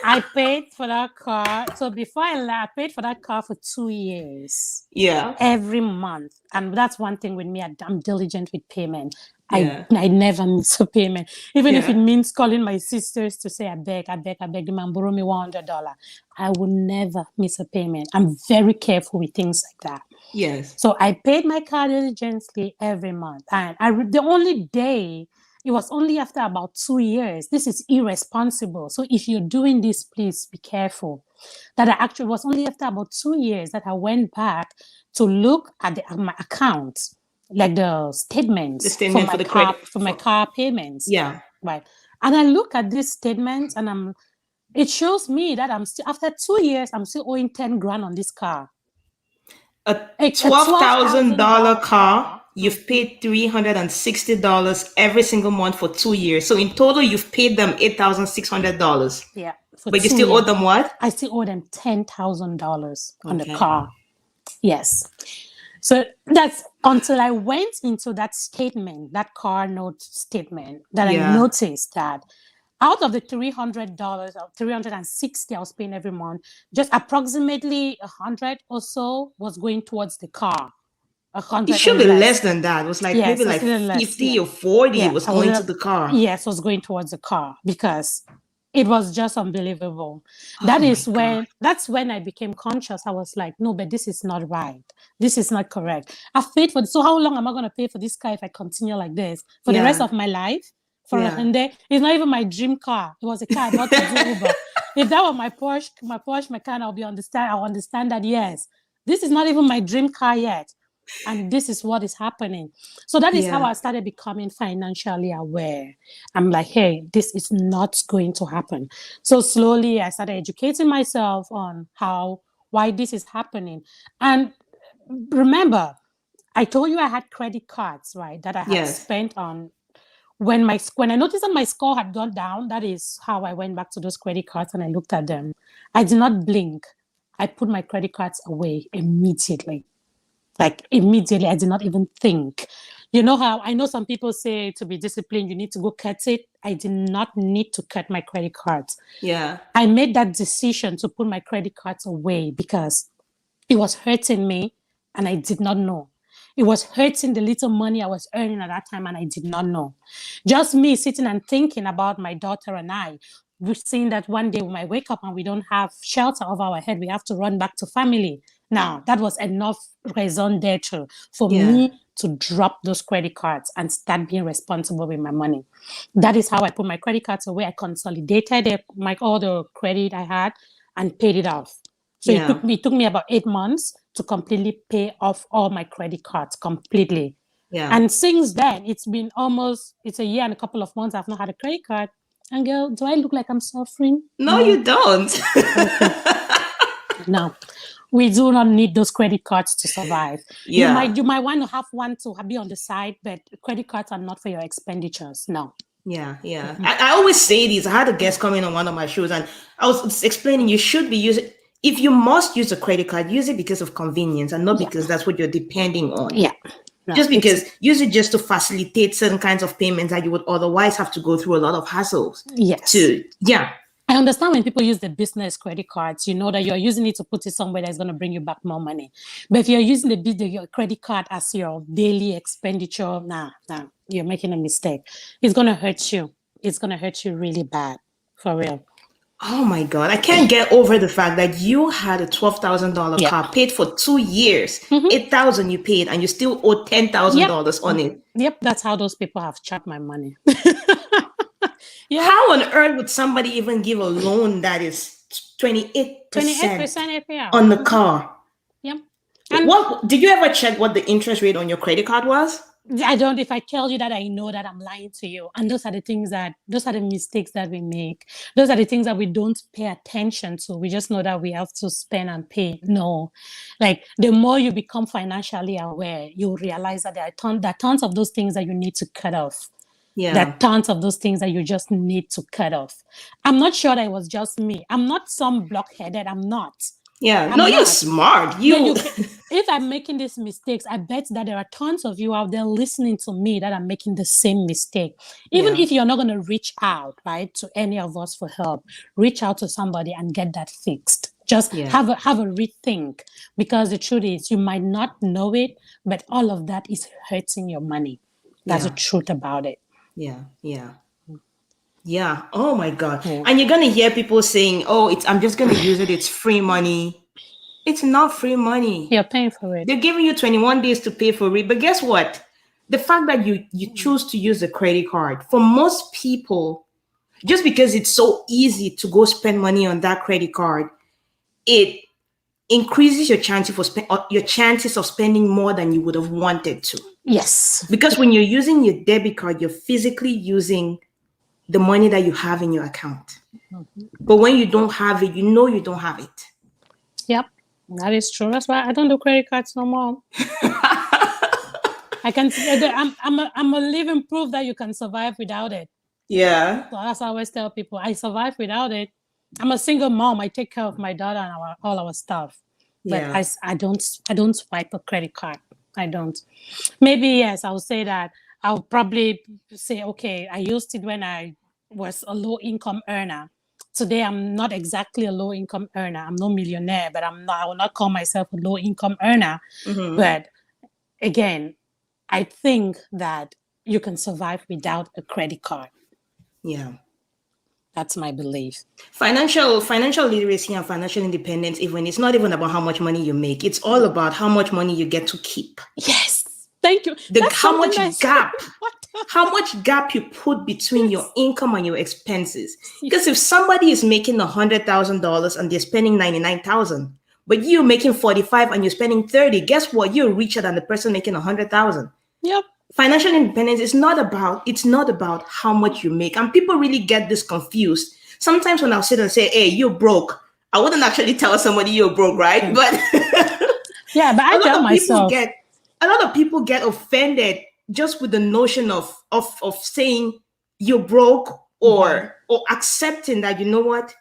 I paid for that car. So before I paid for that car for 2 years. Yeah. Every month. And that's one thing with me. I'm diligent with payment. I never miss a payment. Even if it means calling my sisters to say, I beg, the man borrow me $100. I will never miss a payment. I'm very careful with things like that. Yes. So I paid my car diligently every month. And the only day, it was only after about 2 years. This is irresponsible. So if you're doing this, please be careful. That it was only after about 2 years that I went back to look at my account, like the statements for my car payments. Yeah. Right. And I look at this statement and it shows me that I'm still, after 2 years, I'm still owing 10 grand on this car. A $12,000 car, you've paid $360 every single month for 2 years. So in total, you've paid them $8,600. Yeah. But you still owe them what? I still owe them $10,000 on the car. Yes. So that's until I went into that statement, that car note statement, that I noticed that out of the $300 or $360 I was paying every month, just approximately 100 or so was going towards the car. It should be less than that. It was maybe like 50 or 40 was going to the car. Yes, was going towards the car because it was just unbelievable. That's when I became conscious. I was like, no, but this is not right. This is not correct. I've paid for this. So how long am I going to pay for this car if I continue like this for the rest of my life? For a Hyundai, it's not even my dream car. It was a car I bought to do Uber. If that were my Porsche Macan, I'll understand that yes, This is not even my dream car yet. And this is what is happening. So that is how Yeah. I started becoming financially aware. I'm like, hey, this is not going to happen. So slowly I started educating myself on why this is happening. And remember, I told you I had credit cards, right? That I had Yes. spent on when I noticed that my score had gone down. That is how I went back to those credit cards and I looked at them. I did not blink. I put my credit cards away immediately. Like immediately, I did not even think. You know how I know some people say to be disciplined, you need to go cut it. I did not need to cut my credit cards. Yeah. I made that decision to put my credit cards away because it was hurting me and I did not know. It was hurting the little money I was earning at that time and I did not know. Just me sitting and thinking about my daughter and I, we're seeing that one day we might wake up and we don't have shelter over our head. We have to run back to family. Now, that was enough raison d'etre for Yeah. me to drop those credit cards and start being responsible with my money. That is how I put my credit cards away. I consolidated all the credit I had and paid it off. So Yeah. it took me about 8 months to completely pay off all my credit cards completely. Yeah. And since then, it's a year and a couple of months I've not had a credit card. And girl, do I look like I'm suffering? No, you don't. Okay. No. We do not need those credit cards to survive. Yeah. You might want to have one to be on the side, but credit cards are not for your expenditures. No. Yeah, yeah. I always say this. I had a guest coming on one of my shows, and I was explaining you should be using, if you must use a credit card, use it because of convenience and not because that's what you're depending on. Yeah. No, just because use it just to facilitate certain kinds of payments that you would otherwise have to go through a lot of hassles. Yes. Yeah. I understand when people use the business credit cards, you know that you're using it to put it somewhere that's going to bring you back more money. But if you're using your credit card as your daily expenditure, nah, you're making a mistake. It's going to hurt you. It's going to hurt you really bad, for real. Oh my God. I can't get over the fact that you had a $12,000 car paid for 2 years, 8,000 you paid, and you still owe $10,000 on it. Yep, that's how those people have chopped my money. How on earth would somebody even give a loan that is 28% APR on the car? Yep. And what did you ever check what the interest rate on your credit card was? I don't. If I tell you that, I know that I'm lying to you. And those are the mistakes that we make. Those are the things that we don't pay attention to. We just know that we have to spend and pay. No, like the more you become financially aware, you realize that there are tons of those things that you need to cut off. Yeah. There are tons of those things that you just need to cut off. I'm not sure that it was just me. I'm not some blockheaded. I'm not. Yeah, no, you're smart. If I'm making these mistakes, I bet that there are tons of you out there listening to me that are making the same mistake. Even if you're not going to reach out, right, to any of us for help, reach out to somebody and get that fixed. Just have a rethink, because the truth is you might not know it, but all of that is hurting your money. That's the truth about it. Yeah. Oh my God. And you're going to hear people saying, oh, I'm just going to use it. It's free money. It's not free money. You're paying for it. They're giving you 21 days to pay for it. But guess what? The fact that you choose to use a credit card, for most people, just because it's so easy to go spend money on that credit card, it increases your chances of spending more than you would have wanted to. Yes. Because when you're using your debit card, you're physically using the money that you have in your account. But when you don't have it, you don't have it. Yep, that is true. That's why I don't do credit cards no more. I'm a living proof that you can survive without it. Yeah. So that's why I always tell people, I survive without it. I'm a single mom. I take care of my daughter and all our stuff. But I don't swipe a credit card. I don't. Maybe yes, I'll say that. I'll probably say, okay, I used it when I was a low income earner. Today, I'm not exactly a low income earner. I'm no millionaire, but I will not call myself a low income earner. Mm-hmm. But again, I think that you can survive without a credit card. Yeah. That's my belief. Financial literacy and financial independence, even it's not even about how much money you make. It's all about how much money you get to keep. Yes. Thank you. How much gap you put between your income and your expenses. Because if somebody is making $100,000 and they're spending $99,000, but you making 45 and you're spending 30, guess what? You're richer than the person making 100,000. Yep. Financial independence is not about how much you make. And people really get this confused. Sometimes when I'll sit and say, hey, you're broke, I wouldn't actually tell somebody you're broke, right? But yeah, but I tell myself. A lot of people get offended just with the notion of saying you're broke or accepting that, you know what,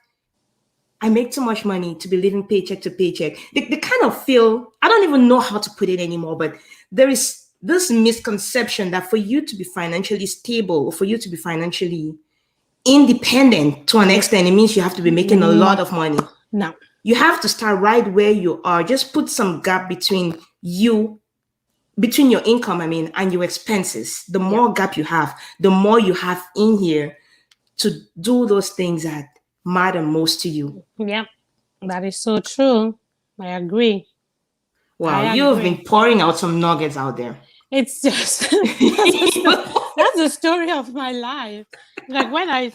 I make too much money to be living paycheck to paycheck. They kind of feel, I don't even know how to put it anymore, but there is this misconception that for you to be financially stable or for you to be financially independent to an extent, it means you have to be making a lot of money. No. You have to start right where you are. Just put some gap between your income, and your expenses. The more gap you have, the more you have in here to do those things that matter most to you. Yeah, that is so true. I agree. Wow, you have been pouring out some nuggets out there. It's just that's the story of my life. Like when I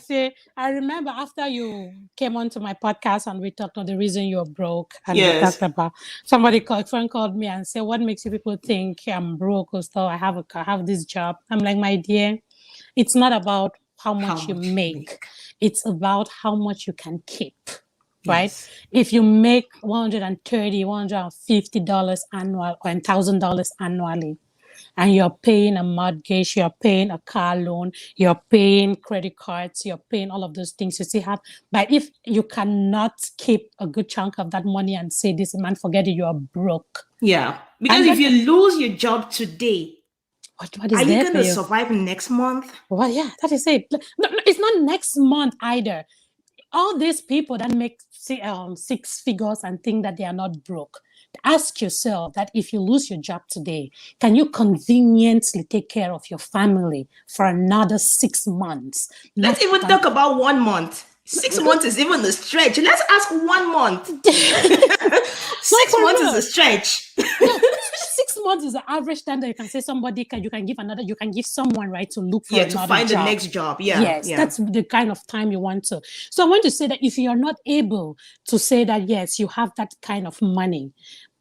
remember after you came onto my podcast and we talked on the reason you're broke, and we talked about a friend called me and said, "What makes you people think I'm broke or so? I have this job." I'm like, my dear, it's not about how much you make. It's about how much you can keep. Right? Yes. If you make $130, $150 annual or $1,000 annually, and you're paying a mortgage, you're paying a car loan, you're paying credit cards, you're paying all of those things you still have. But if you cannot keep a good chunk of that money and say, this man, forget it, you're broke. Yeah. Because if you lose your job today, what is are you going to survive next month? Well, yeah, that is it. No, it's not next month either. All these people that make 6 figures and think that they are not broke, ask yourself that if you lose your job today, can you conveniently take care of your family for another 6 months? Let's even talk about 1 month. 6 months is even a stretch. Let's ask 1 month. 6 months is a stretch. No, 6 months is the average time that you can say you can give someone, right, to look for to find the next job. Yes, that's the kind of time you want to. So I want to say that if you are not able to say that, yes, you have that kind of money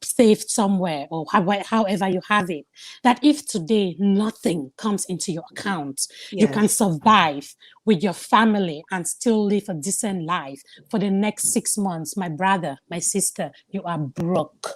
saved somewhere or however you have it, that if today nothing comes into your account, you can survive with your family and still live a decent life for the next 6 months, my brother, my sister, you are broke.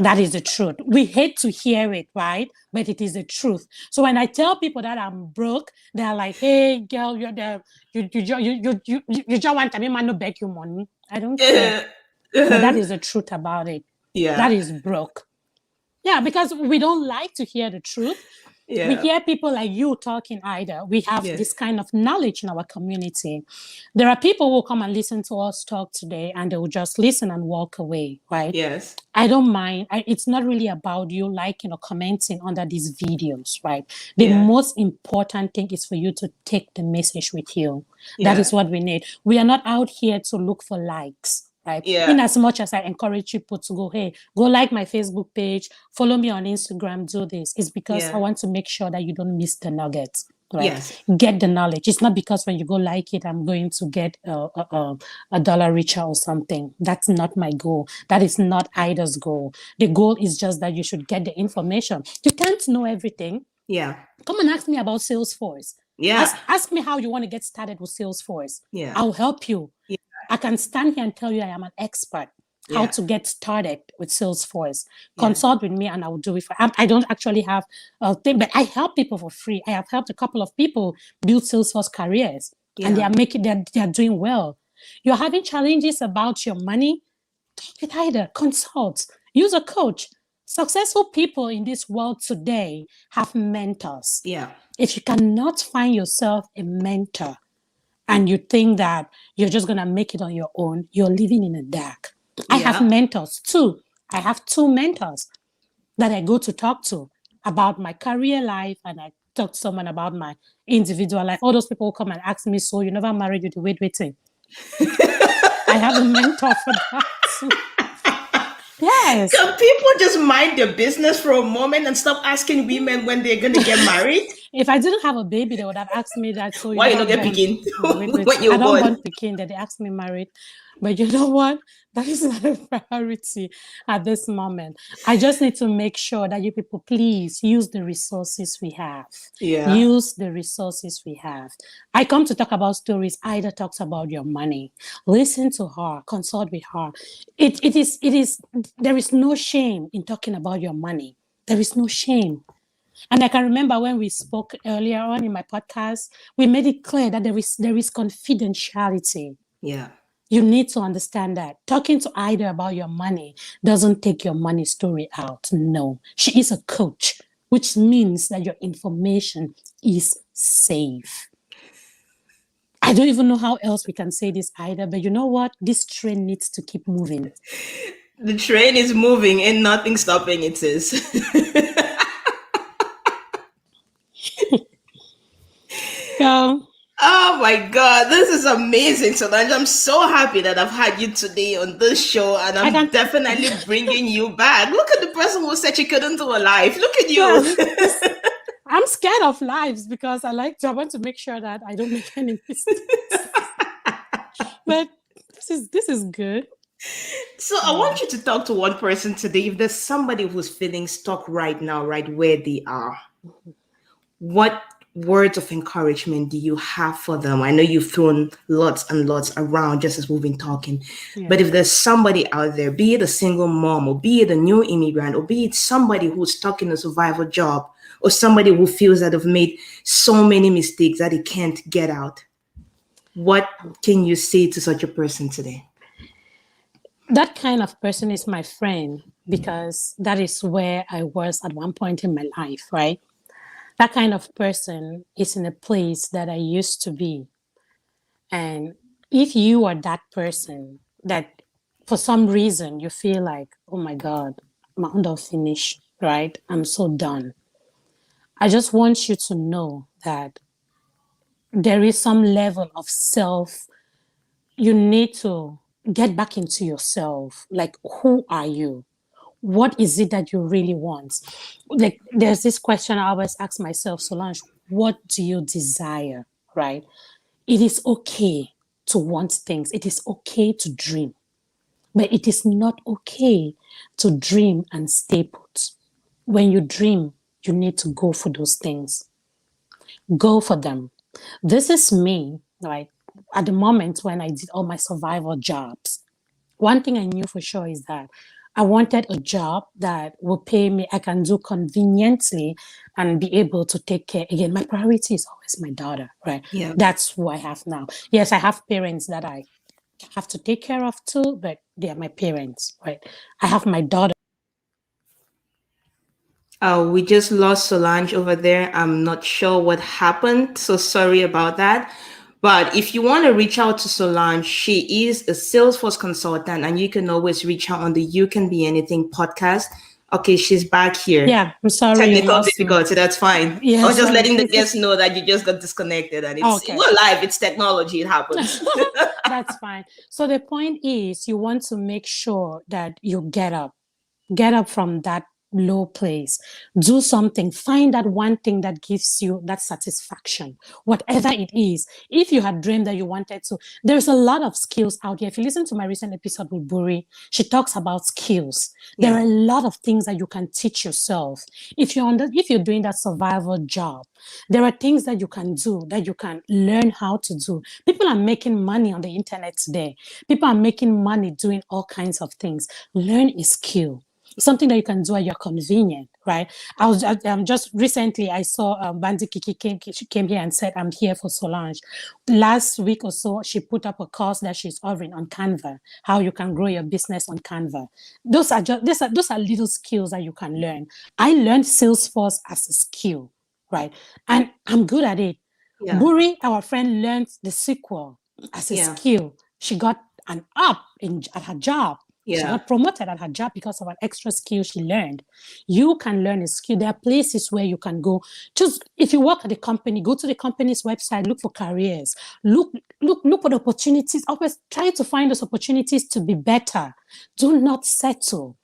That is the truth. We hate to hear it, right? But it is the truth. So when I tell people that I'm broke, they're like, "Hey, girl, you're there. You just want to be man to beg you money." I don't care. But that is the truth about it. Yeah, that is broke. Yeah, because we don't like to hear the truth. Yeah. We hear people like you talking either. We have this kind of knowledge in our community. There are people who come and listen to us talk today and they will just listen and walk away, right? Yes. I don't mind. It's not really about you liking or commenting under these videos, right? The most important thing is for you to take the message with you. Yeah. That is what we need. We are not out here to look for likes. Right? Yeah. In as much as I encourage people to go like my Facebook page, follow me on Instagram, do this, it's because I want to make sure that you don't miss the nuggets. Right? Yes. Get the knowledge. It's not because when you go like it, I'm going to get a dollar richer or something. That's not my goal. That is not Ida's goal. The goal is just that you should get the information. You can't know everything. Yeah. Come and ask me about Salesforce. Yeah. Ask me how you want to get started with Salesforce. Yeah. I'll help you. Yeah. I can stand here and tell you I am an expert how to get started with Salesforce. Consult with me and I will do it for I don't actually have a thing, but I help people for free. I have helped a couple of people build Salesforce careers and they are doing well. You're having challenges about your money, talk with Ida, consult, use a coach. Successful people in this world today have mentors. Yeah. If you cannot find yourself a mentor, and you think that you're just going to make it on your own, you're living in the dark. I have mentors too. I have 2 mentors that I go to talk to about my career life, and I talk to someone about my individual life. All those people come and ask me, so you never married, you do waiting. I have a mentor for that too. Yes. Can people just mind their business for a moment and stop asking women when they're going to get married? If I didn't have a baby, they would have asked me that. So you Why you not don't get born. picking Wait. when I you're don't born? want Pekin that they asked me married. But you know what? That is not a priority at this moment. I just need to make sure that you people please use the resources we have. Yeah. Use the resources we have. I come to talk about stories. Ida talks about your money. Listen to her, consult with her. It is there is no shame in talking about your money. There is no shame. And I can remember when we spoke earlier on in my podcast, we made it clear that there is confidentiality. Yeah. You need to understand that. Talking to Ida about your money doesn't take your money story out. No. She is a coach, which means that your information is safe. I don't even know how else we can say this, Ida, but you know what? This train needs to keep moving. The train is moving and nothing stopping it, sis. So Oh my God, this is amazing, Solange. I'm so happy that I've had you today on this show, and I I'm can. definitely bringing you back. Look at the person who said she couldn't do a life. Look at you. I'm scared of lives because I want to make sure that I don't make any mistakes. But this is good. So I want you to talk to one person today. If there's somebody who's feeling stuck right now, right where they are, what words of encouragement do you have for them? I know you've thrown lots and lots around just as we've been talking, but if there's somebody out there, be it a single mom or be it a new immigrant or be it somebody who's stuck in a survival job or somebody who feels that they've made so many mistakes that they can't get out, what can you say to such a person today? That kind of person is my friend because that is where I was at one point in my life, right? That kind of person is in a place that I used to be. And if you are that person that for some reason you feel like, oh my God, I'm under finish, right? I'm so done. I just want you to know that there is some level of self. You need to get back into yourself. Like, who are you? What is it that you really want? Like, there's this question I always ask myself, Solange, what do you desire, right? It is okay to want things. It is okay to dream, but it is not okay to dream and stay put. When you dream, you need to go for those things. Go for them. This is me, right? At the moment when I did all my survival jobs, one thing I knew for sure is that I wanted a job that will pay me, I can do conveniently and be able to take care. Again, my priority is always my daughter, right? Yeah. That's who I have now. Yes, I have parents that I have to take care of too, but they are my parents, right? I have my daughter. We just lost Solange over there. I'm not sure what happened, so sorry about that. But if you want to reach out to Solange, she is a Salesforce consultant, and you can always reach her on the You Can Be Anything podcast. Okay, she's back here. Yeah, I'm sorry you Technical lost me. difficulty, that's fine. Yeah, I was just sorry. letting the guests know that you just got disconnected, and Okay. we're live, it's technology, it happens. That's fine. So the point is, you want to make sure that you get up from that low place, do something, find that one thing that gives you that satisfaction, whatever it is. If you had dreamed that you wanted to, there's a lot of skills out here. If you listen to my recent episode with Buri, she talks about skills. There are a lot of things that you can teach yourself. If you're doing that survival job, there are things that you can do, that you can learn how to do. People are making money on the internet today. People are making money doing all kinds of things. Learn a skill, something that you can do at your convenience, right? Just recently I saw Bandy Kiki came here and said, I'm here for Solange. Last week or so, she put up a course that she's offering on Canva, how you can grow your business on Canva. Those are little skills that you can learn. I learned Salesforce as a skill, right? And I'm good at it. Yeah. Buri, our friend, learned the SQL as a skill. She got an up at her job. She got promoted at her job because of an extra skill she learned. You can learn a skill. There are places where you can go. Just if you work at a company, go to the company's website, look for careers, look for the opportunities. Always try to find those opportunities to be better. Do not settle.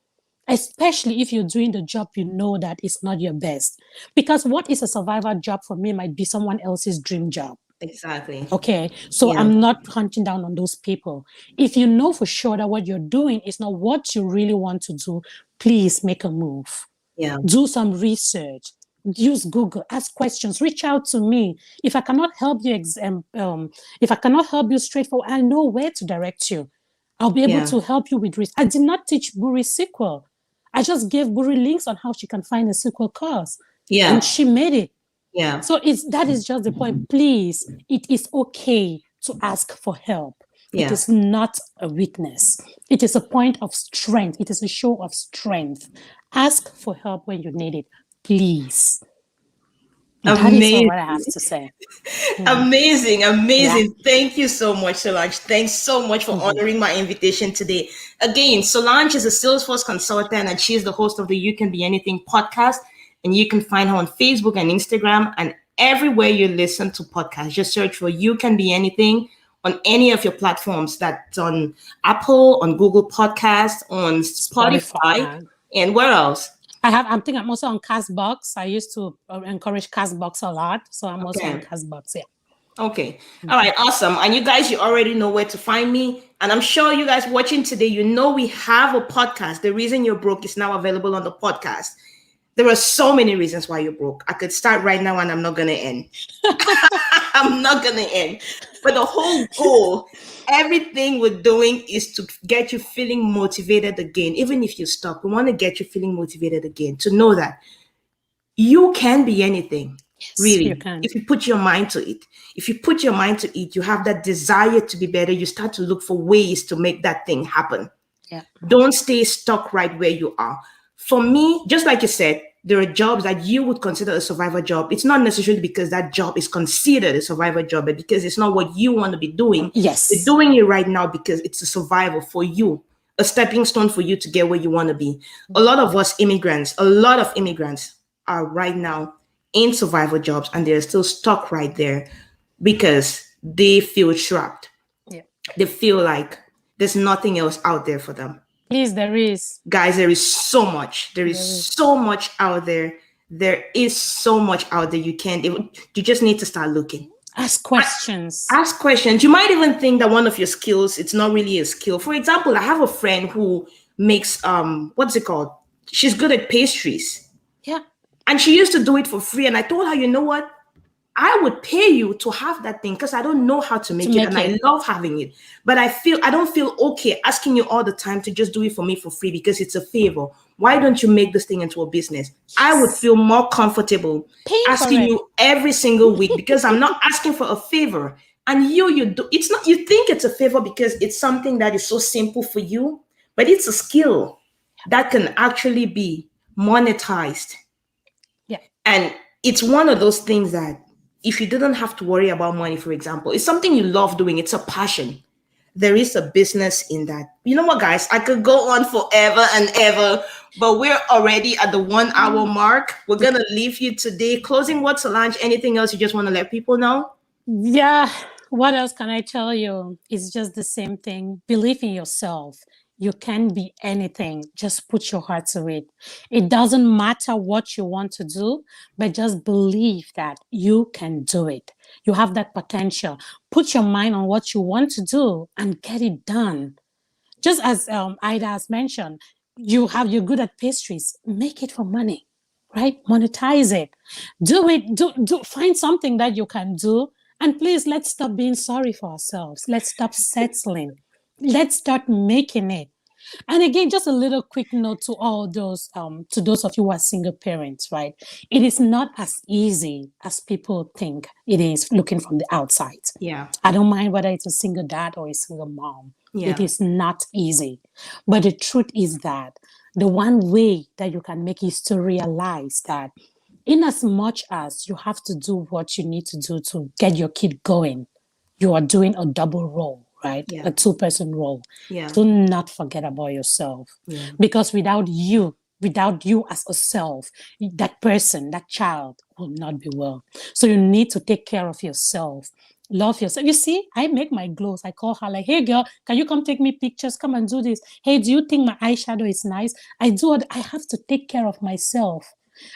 especially if you're doing the job you know that is not your best. Because what is a survivor job for me might be someone else's dream job. Exactly. Okay, so Yeah. I'm not hunting down on those people. If you know for sure that what you're doing is not what you really want to do, please make a move. Yeah. Do some research. Use Google. Ask questions. Reach out to me. If I cannot help you, if I cannot help you straightforward, I know where to direct you. I'll be able Yeah. to help you with research. I did not teach Buri SQL. I just gave Buri links on how she can find a SQL course, Yeah. and she made it. Yeah. So that is just the point. Please, it is okay to ask for help. It Yeah. is not a weakness. It is a point of strength. It is a show of strength. Ask for help when you need it, please. That is all what I have Amazing. to say. Amazing, Yeah. amazing. Thank you so much, Solange. Thanks so much for honoring my invitation today. Again, Solange is a Salesforce consultant and she's the host of the You Can Be Anything podcast. And you can find her on Facebook and Instagram and everywhere you listen to podcasts. Just search for You Can Be Anything on any of your platforms. That's on Apple, on Google Podcasts, on Spotify, Spotify. and where else? I'm thinking I'm also on Castbox. I used to encourage Castbox a lot. So I'm also on Okay. Castbox. Yeah. Okay. All right. Awesome. And you guys, you already know where to find me. And I'm sure you guys watching today, you know we have a podcast. The Reason You're Broke is now available on the podcast. There are so many reasons why you're broke. I could start right now and I'm not going to end. I'm not going to end. But the whole goal, everything we're doing is to get you feeling motivated again. Even if you're stuck, we want to get you feeling motivated again to know that you can be anything. Yes, you Really, can. if you put your mind to it, if you put your mind to it, you have that desire to be better. You start to look for ways to make that thing happen. Yeah. Don't stay stuck right where you are. For me, just like you said, there are jobs that you would consider a survivor job. It's not necessarily because that job is considered a survivor job, but because it's not what you want to be doing. Yes. You're doing it right now because it's a survival for you, a stepping stone for you to get where you want to be. A lot of immigrants are right now in survival jobs and they're still stuck right there because they feel trapped. Yeah. They feel like there's nothing else out there for them. Please, there is. Guys, there is so much. There is so much out there. There is so much out there. You just need to start looking. Ask questions. Ask questions. You might even think that one of your skills, it's not really a skill. For example, I have a friend who makes what's it called? She's good at pastries. Yeah. And she used to do it for free. And I told her, you know what? I would pay you to have that thing because I don't know how to make it and I love having it. But I don't feel okay asking you all the time to just do it for me for free because it's a favor. Why don't you make this thing into a business? Yes. I would feel more comfortable asking you every single week because I'm not asking for a favor. And you do. It's not, you think it's a favor because it's something that is so simple for you, but it's a skill that can actually be monetized. Yeah. And it's one of those things that if you didn't have to worry about money, for example, it's something you love doing. It's a passion. There is a business in that. You know what, guys? I could go on forever and ever, but we're already at the 1 hour mark. We're going to leave you today. Closing words, Solange, anything else you just want to let people know? Yeah. What else can I tell you? It's just the same thing. Believe in yourself. You can be anything. Just put your heart to it. It doesn't matter what you want to do, but just believe that you can do it. You have that potential. Put your mind on what you want to do and get it done. Just as Ida has mentioned, you're good at pastries. Make it for money, right? Monetize it. Do it. Do find something that you can do. And please, let's stop being sorry for ourselves. Let's stop settling. Let's start making it. And again, just a little quick note to all those, to those of you who are single parents, right? It is not as easy as people think it is looking from the outside. Yeah. I don't mind whether it's a single dad or a single mom. Yeah. It is not easy. But the truth is that the one way that you can make is to realize that in as much as you have to do what you need to do to get your kid going, you are doing a double role, right? Yeah. A 2-person role. Yeah. Do not forget about yourself. Yeah. Because without you as a self, that person, that child will not be well. So you need to take care of yourself. Love yourself. You see, I make my glows. I call her like, hey girl, can you come take me pictures? Come and do this. Hey, do you think my eyeshadow is nice? I do what I have to take care of myself.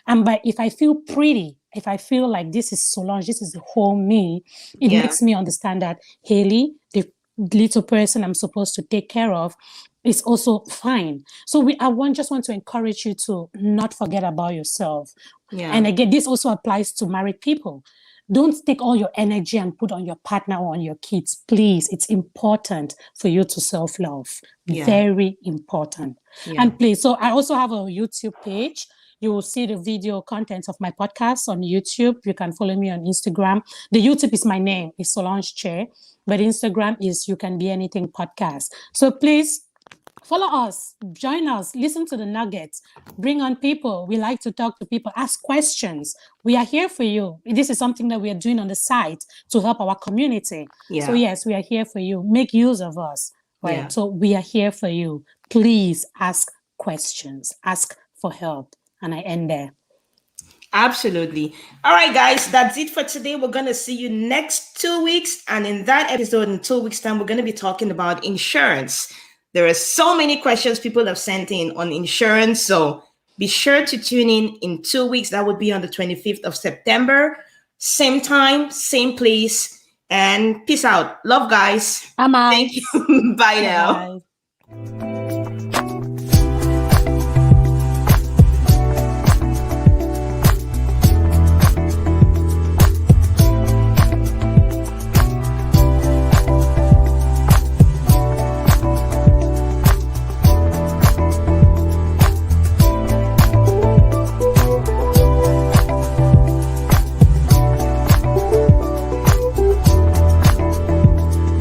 And if I feel pretty, if I feel like this is Solange, this is the whole me, it Yeah. makes me understand that Haley, the little person I'm supposed to take care of, is also fine. So just want to encourage you to not forget about yourself. Yeah. And again, this also applies to married people. Don't take all your energy and put on your partner or on your kids. Please, it's important for you to self-love. Yeah. Very important. Yeah. And please, so I also have a YouTube page. You will see the video content of my podcast on YouTube. You can follow me on Instagram. The YouTube is my name, is Solange Che, but Instagram is You Can Be Anything Podcast. So please follow us, join us, listen to the nuggets, bring on people. We like to talk to people, ask questions. We are here for you. This is something that we are doing on the side to help our community. Yeah. So yes, we are here for you. Make use of us, right? Yeah. So we are here for you. Please ask questions, ask for help. And I end there. Absolutely. All right, guys, that's it for today. We're going to see you next 2 weeks. And in that episode, in 2 weeks' time, we're going to be talking about insurance. There are so many questions people have sent in on insurance. So be sure to tune in 2 weeks. That would be on the 25th of September. Same time, same place. And peace out. Love, guys. I'm out. Thank you. Bye now. Bye.